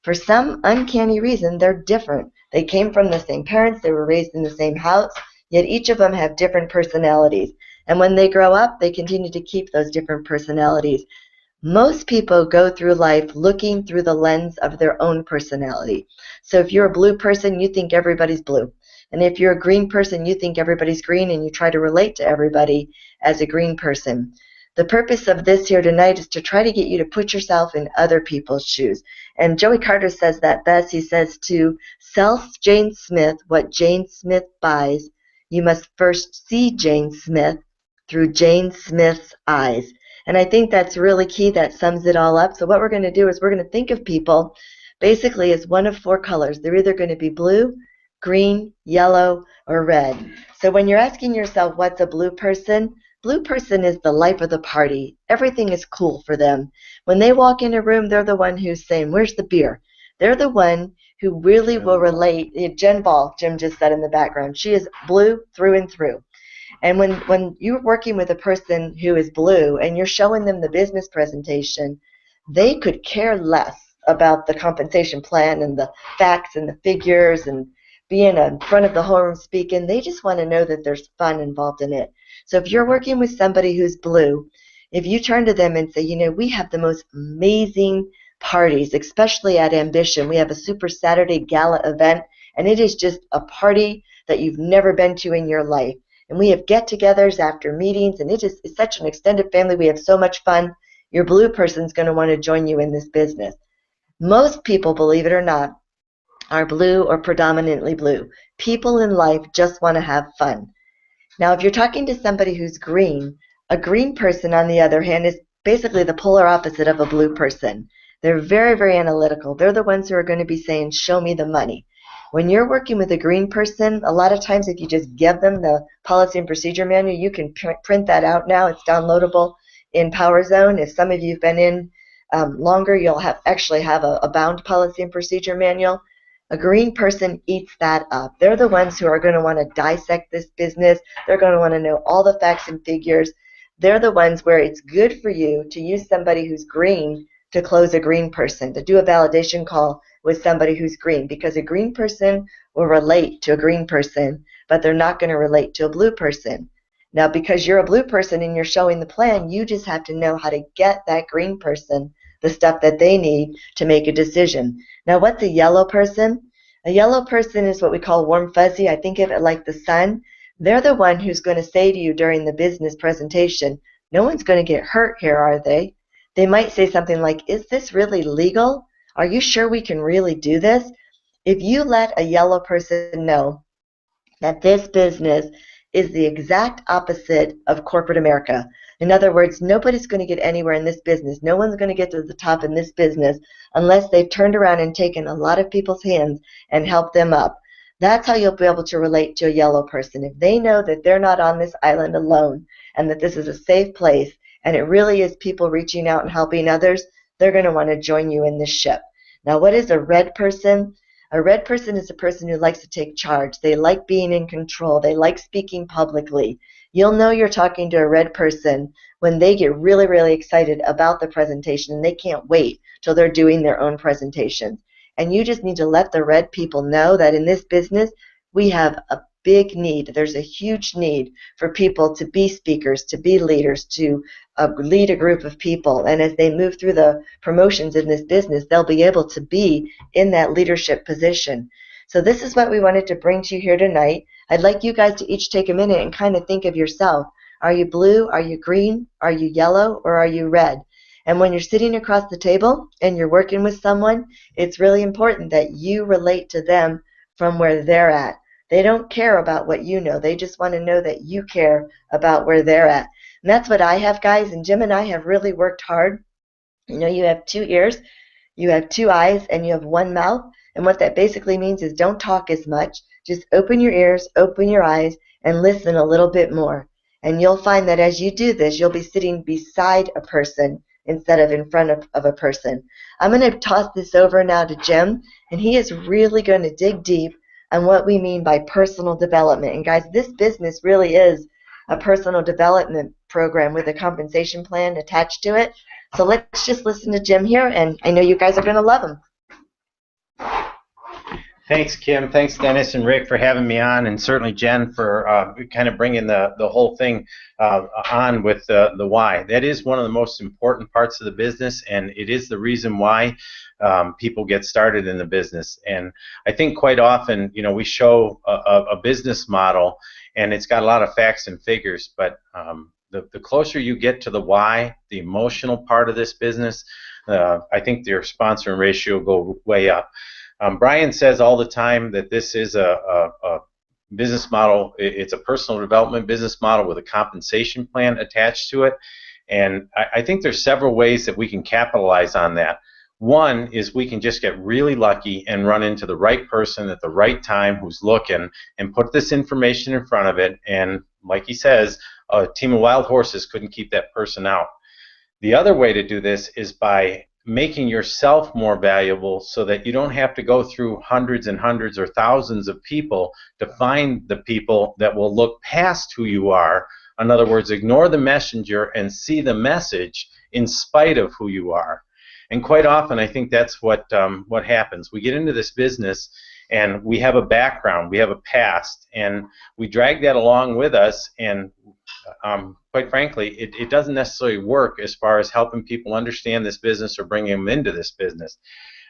for some uncanny reason, they're different. They came from the same parents, they were raised in the same house, yet each of them have different personalities. And when they grow up, they continue to keep those different personalities. Most people go through life looking through the lens of their own personality. So if you're a blue person, you think everybody's blue. And if you're a green person, you think everybody's green, and you try to relate to everybody as a green person. The purpose of this here tonight is to try to get you to put yourself in other people's shoes. And Joey Carter says that best. He says, to sell Jane Smith what Jane Smith buys, you must first see Jane Smith through Jane Smith's eyes. And I think that's really key. That sums it all up. So what we're going to do is we're going to think of people basically as one of 4 colors. They're either going to be blue, green, yellow, or red. So when you're asking yourself what's a blue person is the life of the party. Everything is cool for them. When they walk in a room, they're the one who's saying, where's the beer? They're the one who really will relate. Jen Vahl, Jim just said in the background, she is blue through and through. And when you're working with a person who is blue and you're showing them the business presentation, they could care less about the compensation plan and the facts and the figures and being in front of the whole room speaking. They just want to know that there's fun involved in it. So if you're working with somebody who's blue, if you turn to them and say, you know, we have the most amazing parties, especially at Ambition. We have a Super Saturday Gala event, and it is just a party that you've never been to in your life. And we have get-togethers after meetings, and it's such an extended family. We have so much fun. Your blue person's going to want to join you in this business. Most people, believe it or not, are blue or predominantly blue. People in life just want to have fun. Now, if you're talking to somebody who's green, a green person, on the other hand, is basically the polar opposite of a blue person. They're very, very analytical. They're the ones who are going to be saying, show me the money. When you're working with a green person, a lot of times if you just give them the policy and procedure manual, you can print that out now. It's downloadable in PowerZone. If some of you have been in longer, you'll actually have a bound policy and procedure manual. A green person eats that up. They're the ones who are going to want to dissect this business. They're going to want to know all the facts and figures. They're the ones where it's good for you to use somebody who's green to close a green person, to do a validation call with somebody who's green, because a green person will relate to a green person, but they're not going to relate to a blue person. Now, because you're a blue person and you're showing the plan, you just have to know how to get that green person the stuff that they need to make a decision. Now, what's a yellow person? A yellow person is what we call warm fuzzy. I think of it like the sun. They're the one who's going to say to you during the business presentation, no one's going to get hurt here, are they? They might say something like, is this really legal? Are you sure we can really do this? If you let a yellow person know that this business is the exact opposite of corporate America. In other words, nobody's going to get anywhere in this business. No one's going to get to the top in this business unless they've turned around and taken a lot of people's hands and helped them up. That's how you'll be able to relate to a yellow person. If they know that they're not on this island alone and that this is a safe place and it really is people reaching out and helping others, they're going to want to join you in this ship. Now, what is a red person? A red person is a person who likes to take charge. They like being in control. They like speaking publicly. You'll know you're talking to a red person when they get really, really excited about the presentation and they can't wait till they're doing their own presentations. And you just need to let the red people know that in this business, we have a big need. There's a huge need for people to be speakers, to be leaders, to lead a group of people. And as they move through the promotions in this business, they'll be able to be in that leadership position. So this is what we wanted to bring to you here tonight. I'd like you guys to each take a minute and kind of think of yourself. Are you blue? Are you green? Are you yellow? Or are you red? And when you're sitting across the table and you're working with someone, it's really important that you relate to them from where they're at. They don't care about what you know. They just want to know that you care about where they're at. And that's what I have, guys. And Jim and I have really worked hard. You know, you have 2 ears, you have 2 eyes, and you have 1 mouth. And what that basically means is don't talk as much. Just open your ears, open your eyes, and listen a little bit more. And you'll find that as you do this, you'll be sitting beside a person instead of in front of a person. I'm going to toss this over now to Jim, and he is really going to dig deep on what we mean by personal development. And guys, this business really is a personal development program with a compensation plan attached to it. So let's just listen to Jim here, and I know you guys are going to love him. Thanks, Kim. Thanks, Dennis and Rick, for having me on, and certainly Jen for kind of bringing the whole thing on with the why. That is one of the most important parts of the business, and it is the reason why people get started in the business. And I think quite often, you know, we show a business model, and it's got a lot of facts and figures, but the closer you get to the why, the emotional part of this business, I think your sponsoring ratio will go way up. Brian says all the time that this is a business model. It's a personal development business model with a compensation plan attached to it. And I think there's several ways that we can capitalize on that. One is we can just get really lucky and run into the right person at the right time who's looking and put this information in front of it. And like he says, a team of wild horses couldn't keep that person out. The other way to do this is by making yourself more valuable so that you don't have to go through hundreds and hundreds or thousands of people to find the people that will look past who you are. In other words, ignore the messenger and see the message in spite of who you are. And quite often, I think that's what happens. We get into this business and we have a background, we have a past, and we drag that along with us, and quite frankly, it doesn't necessarily work as far as helping people understand this business or bringing them into this business.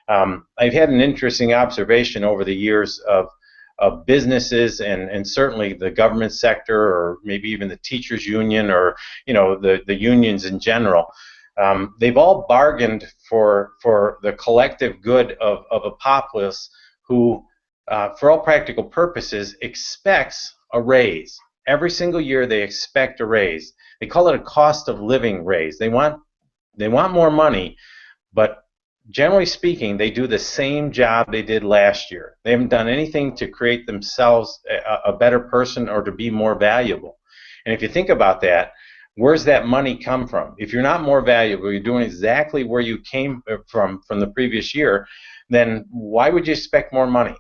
I've had an interesting observation over the years of businesses and certainly the government sector, or maybe even the teachers union, or you know, the unions in general. They've all bargained for the collective good of a populace who, for all practical purposes, expects a raise. Every single year they expect a raise. They call it a cost of living raise. They want more money, but generally speaking, they do the same job they did last year. They haven't done anything to create themselves a better person or to be more valuable. And if you think about that, where's that money come from? If you're not more valuable, you're doing exactly where you came from the previous year, then why would you expect more money?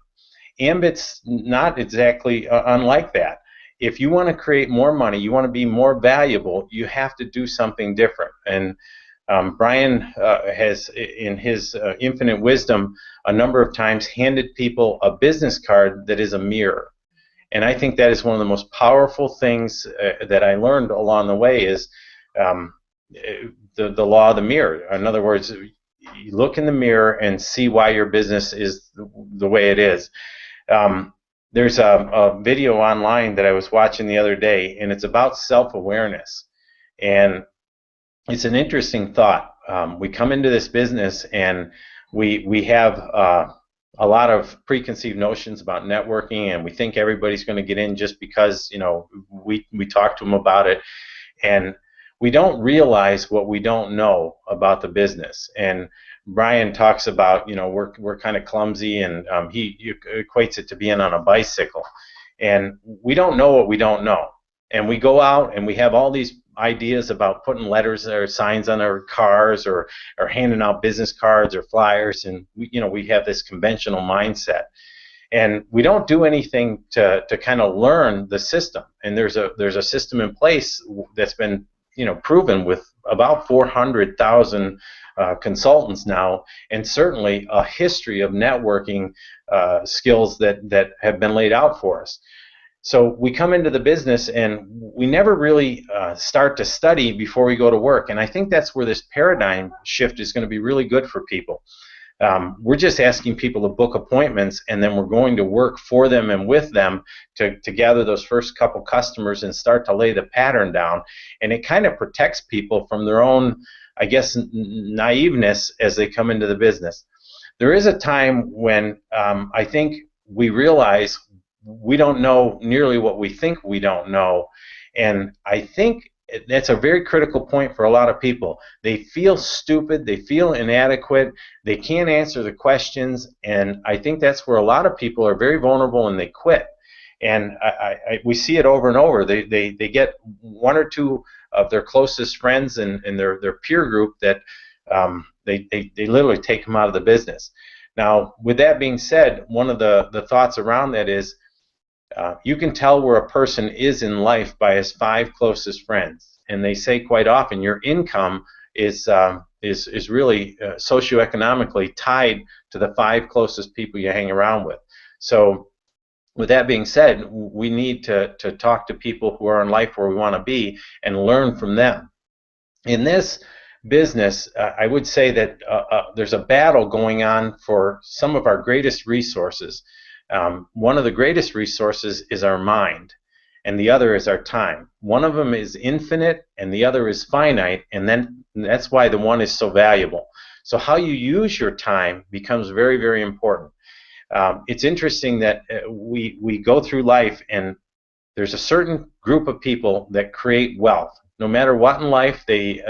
Ambit's not exactly unlike that. If you want to create more money, you want to be more valuable, you have to do something different. And Brian has, in his infinite wisdom, a number of times handed people a business card that is a mirror. And I think that is one of the most powerful things that I learned along the way is the law of the mirror. In other words, you look in the mirror and see why your business is the way it is. There's a video online that I was watching the other day, and it's about self-awareness. And it's an interesting thought. We come into this business and we have a lot of preconceived notions about networking, and we think everybody's going to get in just because, you know, we talk to them about it, and we don't realize what we don't know about the business. And Brian talks about, you know, we're kind of clumsy, and he equates it to being on a bicycle, and we don't know what we don't know. And we go out and we have all these ideas about putting letters or signs on our cars, or handing out business cards or flyers, and we have this conventional mindset, and we don't do anything to kind of learn the system. And there's a system in place that's been proven with about 400,000 consultants now, and certainly a history of networking skills that have been laid out for us. So we come into the business and we never really start to study before we go to work, and I think that's where this paradigm shift is going to be really good for people. We're just asking people to book appointments, and then we're going to work for them and with them to gather those first couple customers and start to lay the pattern down. And it kind of protects people from their own, I guess, naiveness as they come into the business. There is a time when I think we realize we don't know nearly what we think we don't know, and I think that's a very critical point for a lot of people. They feel stupid, they feel inadequate, they can't answer the questions, and I think that's where a lot of people are very vulnerable and they quit. And we see it over and over. They get one or two of their closest friends and their peer group that they literally take them out of the business. Now, with that being said, one of the thoughts around that is, you can tell where a person is in life by his 5 closest friends, and they say quite often your income is really socioeconomically tied to the 5 closest people you hang around with. So, with that being said, we need to talk to people who are in life where we want to be and learn from them. In this business, I would say that there's a battle going on for some of our greatest resources. One of the greatest resources is our mind, and the other is our time. One of them is infinite, and the other is finite, and that's why the one is so valuable. So how you use your time becomes very, very important. It's interesting that we go through life, and there's a certain group of people that create wealth. No matter what in life, they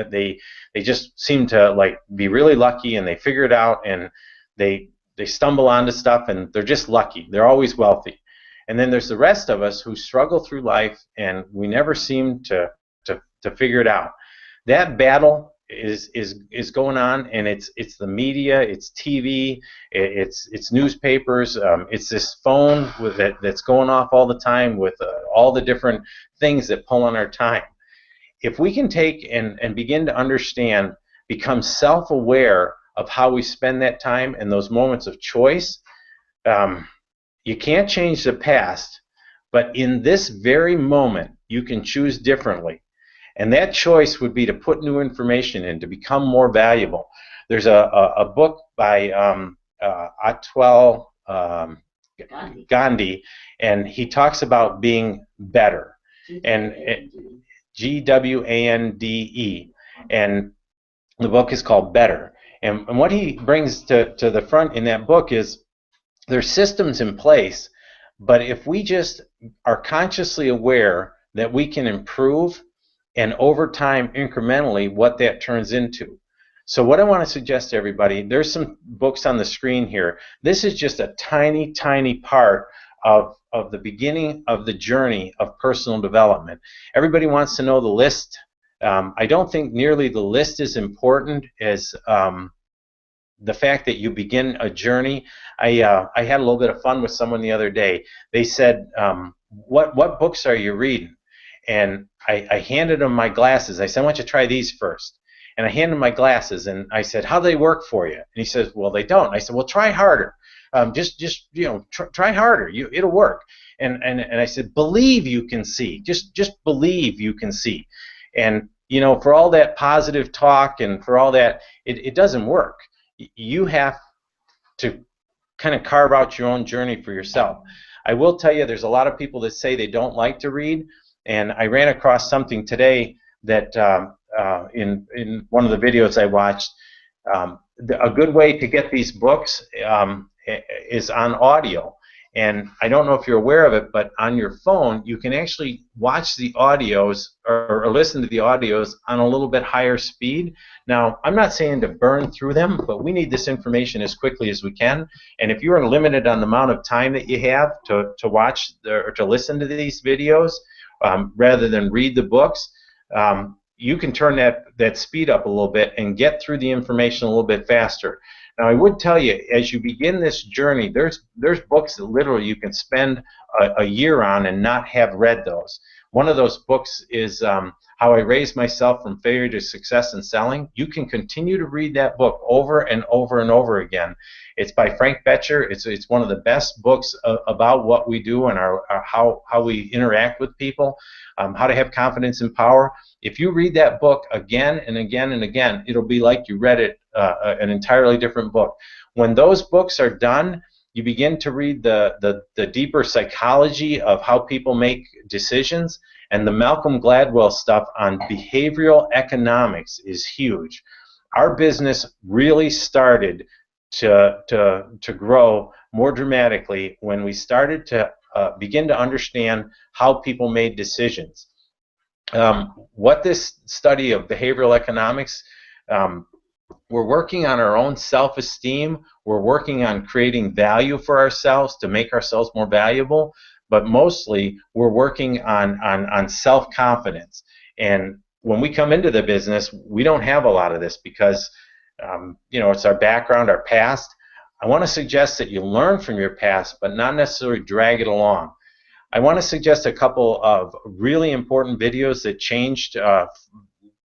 just seem to be really lucky, and they figure it out, and they stumble onto stuff, and they're just lucky. They're always wealthy. And then there's the rest of us who struggle through life, and we never seem to figure it out. That battle is going on, and it's the media, it's TV, it's newspapers, it's this phone that's going off all the time with all the different things that pull on our time. If we can take and begin to understand, become self-aware of how we spend that time and those moments of choice, you can't change the past, but in this very moment, you can choose differently. And that choice would be to put new information in, to become more valuable. There's a book by Atul Gandhi, and he talks about being better, and Gwande, and the book is called Better. And what he brings to the front in that book is there's systems in place, but if we just are consciously aware that we can improve, and over time, incrementally, what that turns into. So what I want to suggest to everybody, there's some books on the screen here. This is just a tiny, tiny part of the beginning of the journey of personal development. Everybody wants to know the list. I don't think nearly the list is important as the fact that you begin a journey. I had a little bit of fun with someone the other day. They said, what books are you reading? And I handed him my glasses. I said, why don't you try these first? And I handed him my glasses, and I said, how do they work for you? And he says, well, they don't. I said, well, try harder. Try harder. It'll work. And I said, believe you can see. Just believe you can see. And for all that positive talk and for all that, it doesn't work. You have to kind of carve out your own journey for yourself. I will tell you, there's a lot of people that say they don't like to read, and I ran across something today that in one of the videos I watched, a good way to get these books is on audio. And I don't know if you're aware of it, but on your phone, you can actually watch the audios or listen to the audios on a little bit higher speed. Now, I'm not saying to burn through them, but we need this information as quickly as we can. And if you are limited on the amount of time that you have to watch or to listen to these videos rather than read the books, you can turn that speed up a little bit and get through the information a little bit faster. Now, I would tell you, as you begin this journey, there's books that literally you can spend a year on and not have read those. One of those books is How I Raised Myself from Failure to Success in Selling. You can continue to read that book over and over and over again. It's by Frank Bettcher. It's one of the best books about what we do and how we interact with people, how to have confidence and power. If you read that book again and again and again, it'll be like you read it an entirely different book. When those books are done, you begin to read the deeper psychology of how people make decisions, and the Malcolm Gladwell stuff on behavioral economics is huge. Our business really started to grow more dramatically when we started to begin to understand how people made decisions. What this study of behavioral economics, we're working on our own self-esteem. We're working on creating value for ourselves to make ourselves more valuable. But mostly, we're working on self-confidence. And when we come into the business, we don't have a lot of this because, it's our background, our past. I want to suggest that you learn from your past, but not necessarily drag it along. I want to suggest a couple of really important videos that changed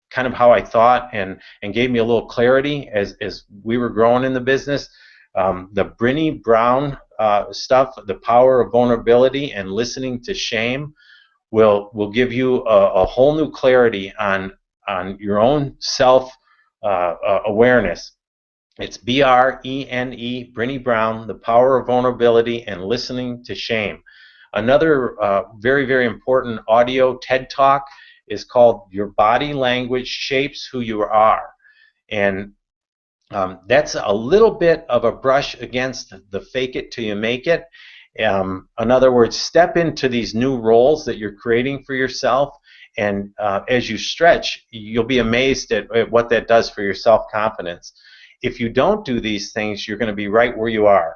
kind of how I thought and gave me a little clarity as we were growing in the business. The Brené Brown stuff, The Power of Vulnerability and Listening to Shame, will give you a whole new clarity on your own self awareness. It's B-R-E-N-E, Brené Brown, The Power of Vulnerability and Listening to Shame. Another very, very important audio TED Talk is called Your Body Language Shapes Who You Are. And that's a little bit of a brush against the fake it till you make it. In other words, step into these new roles that you're creating for yourself, and as you stretch, you'll be amazed at what that does for your self-confidence. If you don't do these things, you're going to be right where you are.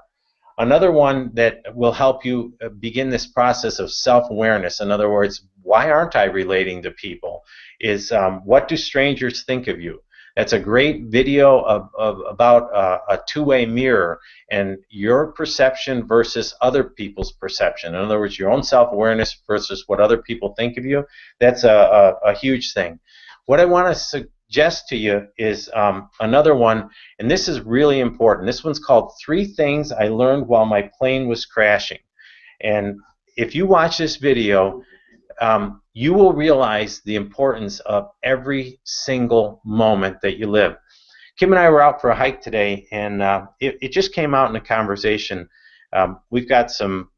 Another one that will help you begin this process of self-awareness, in other words, why aren't I relating to people, is what do strangers think of you? That's a great video about a two-way mirror and your perception versus other people's perception. In other words, your own self-awareness versus what other people think of you. That's a huge thing. What I want to suggest to you is another one, and this is really important. This one's called 3 Things I Learned While My Plane Was Crashing. And if you watch this video, you will realize the importance of every single moment that you live. Kim and I were out for a hike today, and it just came out in a conversation. We've got some,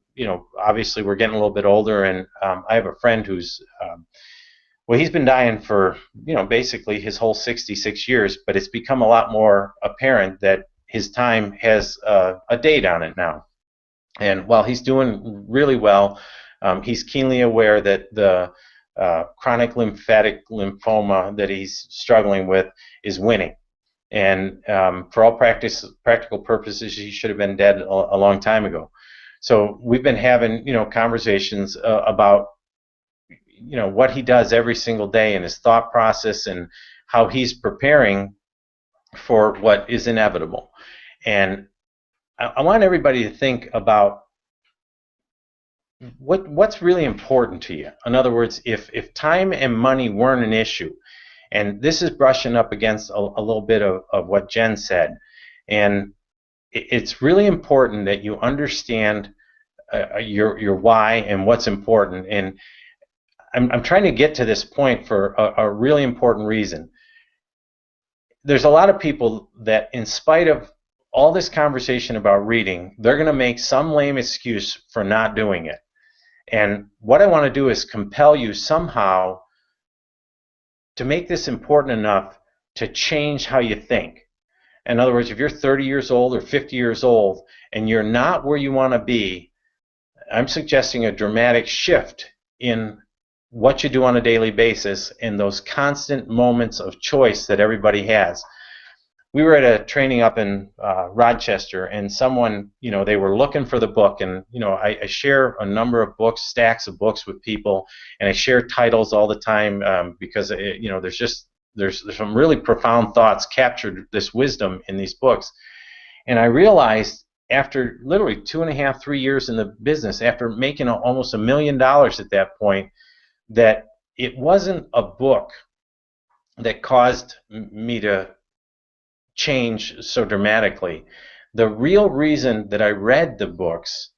obviously we're getting a little bit older, and I have a friend who's, well, he's been dying for, basically his whole 66 years, but it's become a lot more apparent that his time has a date on it now. And while he's doing really well, he's keenly aware that the chronic lymphatic lymphoma that he's struggling with is winning. And for all practical purposes, he should have been dead a long time ago. So we've been having, conversations about, what he does every single day and his thought process and how he's preparing for what is inevitable. And I want everybody to think about what's really important to you. In other words, if time and money weren't an issue, and this is brushing up against a little bit of what Jen said, and it's really important that you understand your why and what's important. And I'm trying to get to this point for a really important reason. There's a lot of people that, in spite of all this conversation about reading, they're going to make some lame excuse for not doing it. And what I want to do is compel you somehow to make this important enough to change how you think. In other words, if you're 30 years old or 50 years old and you're not where you want to be, I'm suggesting a dramatic shift in what you do on a daily basis and those constant moments of choice that everybody has. we were at a training up in Rochester, and someone, they were looking for the book, and I share a number of books, stacks of books with people, and I share titles all the time because there's some really profound thoughts captured, this wisdom in these books. And I realized after literally 2.5, 3 years in the business, after making almost $1 million at that point, that it wasn't a book that caused me to change so dramatically. The real reason that I read the books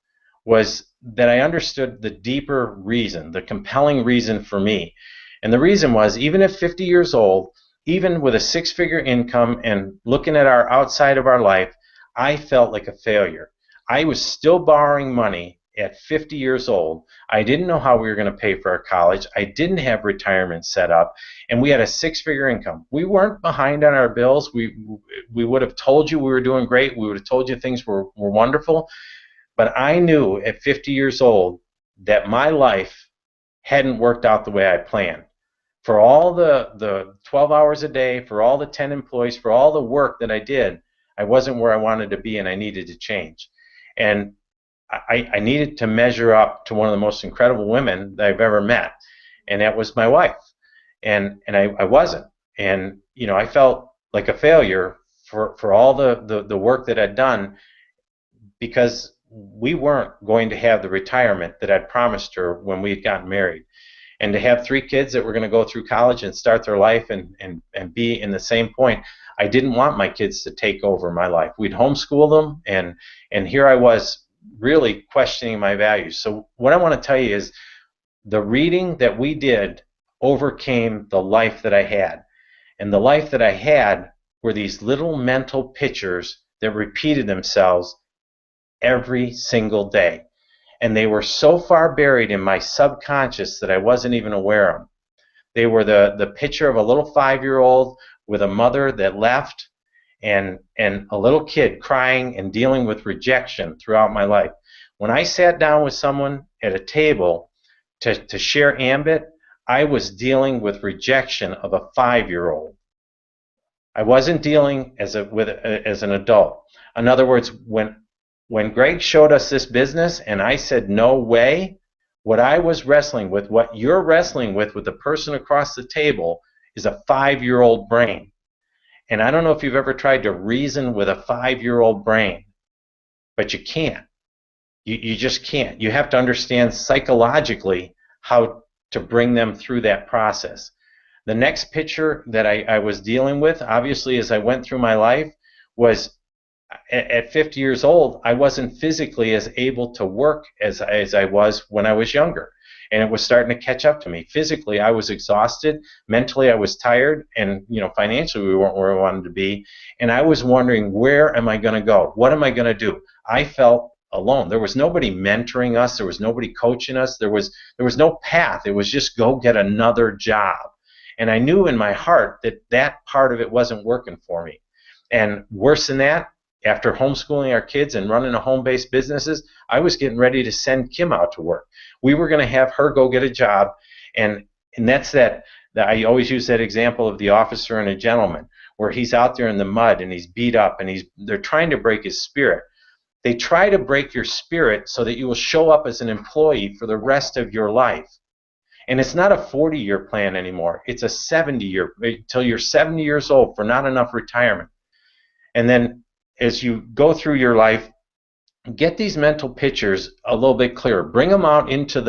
was that I understood the deeper reason, the compelling reason for me. And the reason was, even at 50 years old, even with a 6-figure income and looking at our outside of our life, I felt like a failure. I was still borrowing money at 50 years old. I didn't know how we were going to pay for our college. I didn't have retirement set up, and we had a 6-figure income. We weren't behind on our bills. We would have told you we were doing great. We would have told you things were wonderful. But I knew at 50 years old that my life hadn't worked out the way I planned. For all the 12 hours a day, for all the 10 employees, for all the work that I did, I wasn't where I wanted to be, and I needed to change. And I needed to measure up to one of the most incredible women that I've ever met, and that was my wife. And I wasn't. And I felt like a failure for all the work that I'd done, because we weren't going to have the retirement that I'd promised her when we had gotten married. And to have 3 kids that were going to go through college and start their life and be in the same point, I didn't want my kids to take over my life. We'd homeschool them, and here I was really questioning my values. So what I want to tell you is the reading that we did overcame the life that I had. And the life that I had were these little mental pictures that repeated themselves every single day. And they were so far buried in my subconscious that I wasn't even aware of them. They were the picture of a little 5-year-old with a mother that left, and a little kid crying and dealing with rejection throughout my life. When I sat down with someone at a table to share Ambit, I was dealing with rejection of a 5-year-old. I wasn't dealing as an adult. In other words, when Greg showed us this business and I said no way, what I was wrestling with, what you're wrestling with the person across the table, is a 5-year-old brain. And I don't know if you've ever tried to reason with a 5-year-old brain, but you can't. You just can't. You have to understand psychologically how to bring them through that process. The next picture that I was dealing with, obviously, as I went through my life, was at 50 years old, I wasn't physically as able to work as I was when I was younger. And it was starting to catch up to me. Physically, I was exhausted. Mentally, I was tired. And financially, we weren't where we wanted to be. And I was wondering, where am I going to go? What am I going to do? I felt alone. There was nobody mentoring us. There was nobody coaching us. There was no path. It was just go get another job. And I knew in my heart that part of it wasn't working for me. And worse than that, after homeschooling our kids and running a home-based businesses, I was getting ready to send Kim out to work. We were going to have her go get a job, and that's that I always use that example of the officer and a gentleman, where he's out there in the mud and he's beat up and they're trying to break his spirit. They try to break your spirit so that you will show up as an employee for the rest of your life. And it's not a 40-year plan anymore. It's a 70-year, till you're 70 years old for not enough retirement. And then as you go through your life, get these mental pictures a little bit clearer. Bring them out into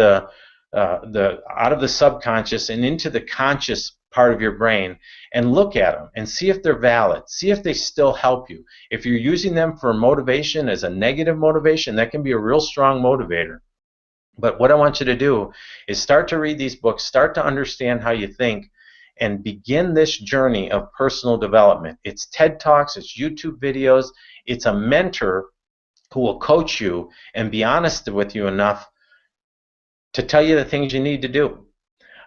out of the subconscious and into the conscious part of your brain, and look at them and see if they're valid. See if they still help you. If you're using them for motivation as a negative motivation, that can be a real strong motivator. But what I want you to do is start to read these books, start to understand how you think, and begin this journey of personal development. It's TED Talks, it's YouTube videos, it's a mentor who will coach you and be honest with you enough to tell you the things you need to do.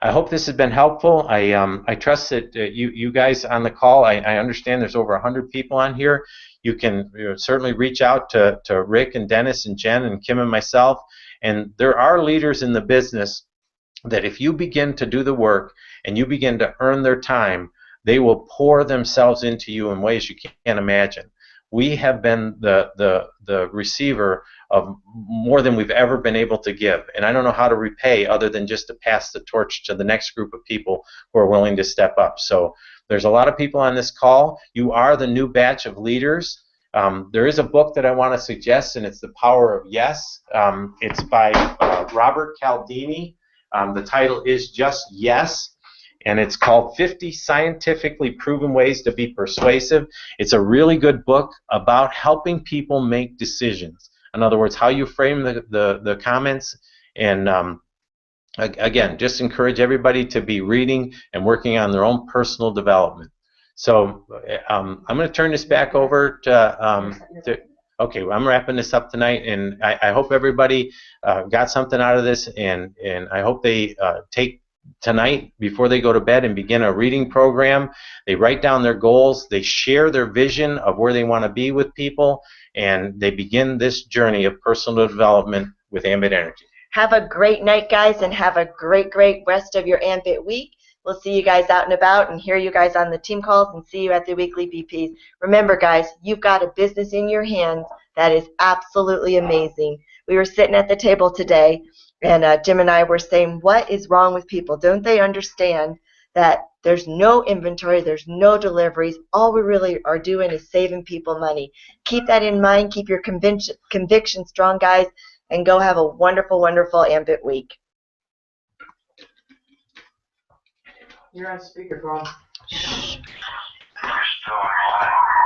I hope this has been helpful. I trust that you guys on the call, I understand there's over 100 people on here. You can certainly reach out to Rick and Dennis and Jen and Kim and myself. And there are leaders in the business that if you begin to do the work and you begin to earn their time, They will pour themselves into you in ways you can't imagine. We have been the receiver of more than we've ever been able to give. And I don't know how to repay other than just to pass the torch to the next group of people who are willing to step up. So there's a lot of people on this call. You are the new batch of leaders. There is a book that I want to suggest, and it's The Power of Yes. It's by Robert Cialdini. The title is just Yes, and it's called 50 Scientifically Proven Ways to Be Persuasive. It's a really good book about helping people make decisions. In other words, how you frame the comments. And again, just encourage everybody to be reading and working on their own personal development. So I'm going to turn this back over to okay, well, I'm wrapping this up tonight, and I hope everybody got something out of this, and I hope they take tonight before they go to bed and begin a reading program. They write down their goals, they share their vision of where they want to be with people, and they begin this journey of personal development with Ambit Energy. Have a great night, guys, and have a great, great rest of your Ambit week. We'll see you guys out and about and hear you guys on the team calls and see you at the weekly BPs. Remember, guys, you've got a business in your hands that is absolutely amazing. We were sitting at the table today, and Jim and I were saying, what is wrong with people? Don't they understand that there's no inventory, there's no deliveries? All we really are doing is saving people money. Keep that in mind. Keep your conviction strong, guys, and go have a wonderful, wonderful Ambit week. You're on speakerphone. You're still alive.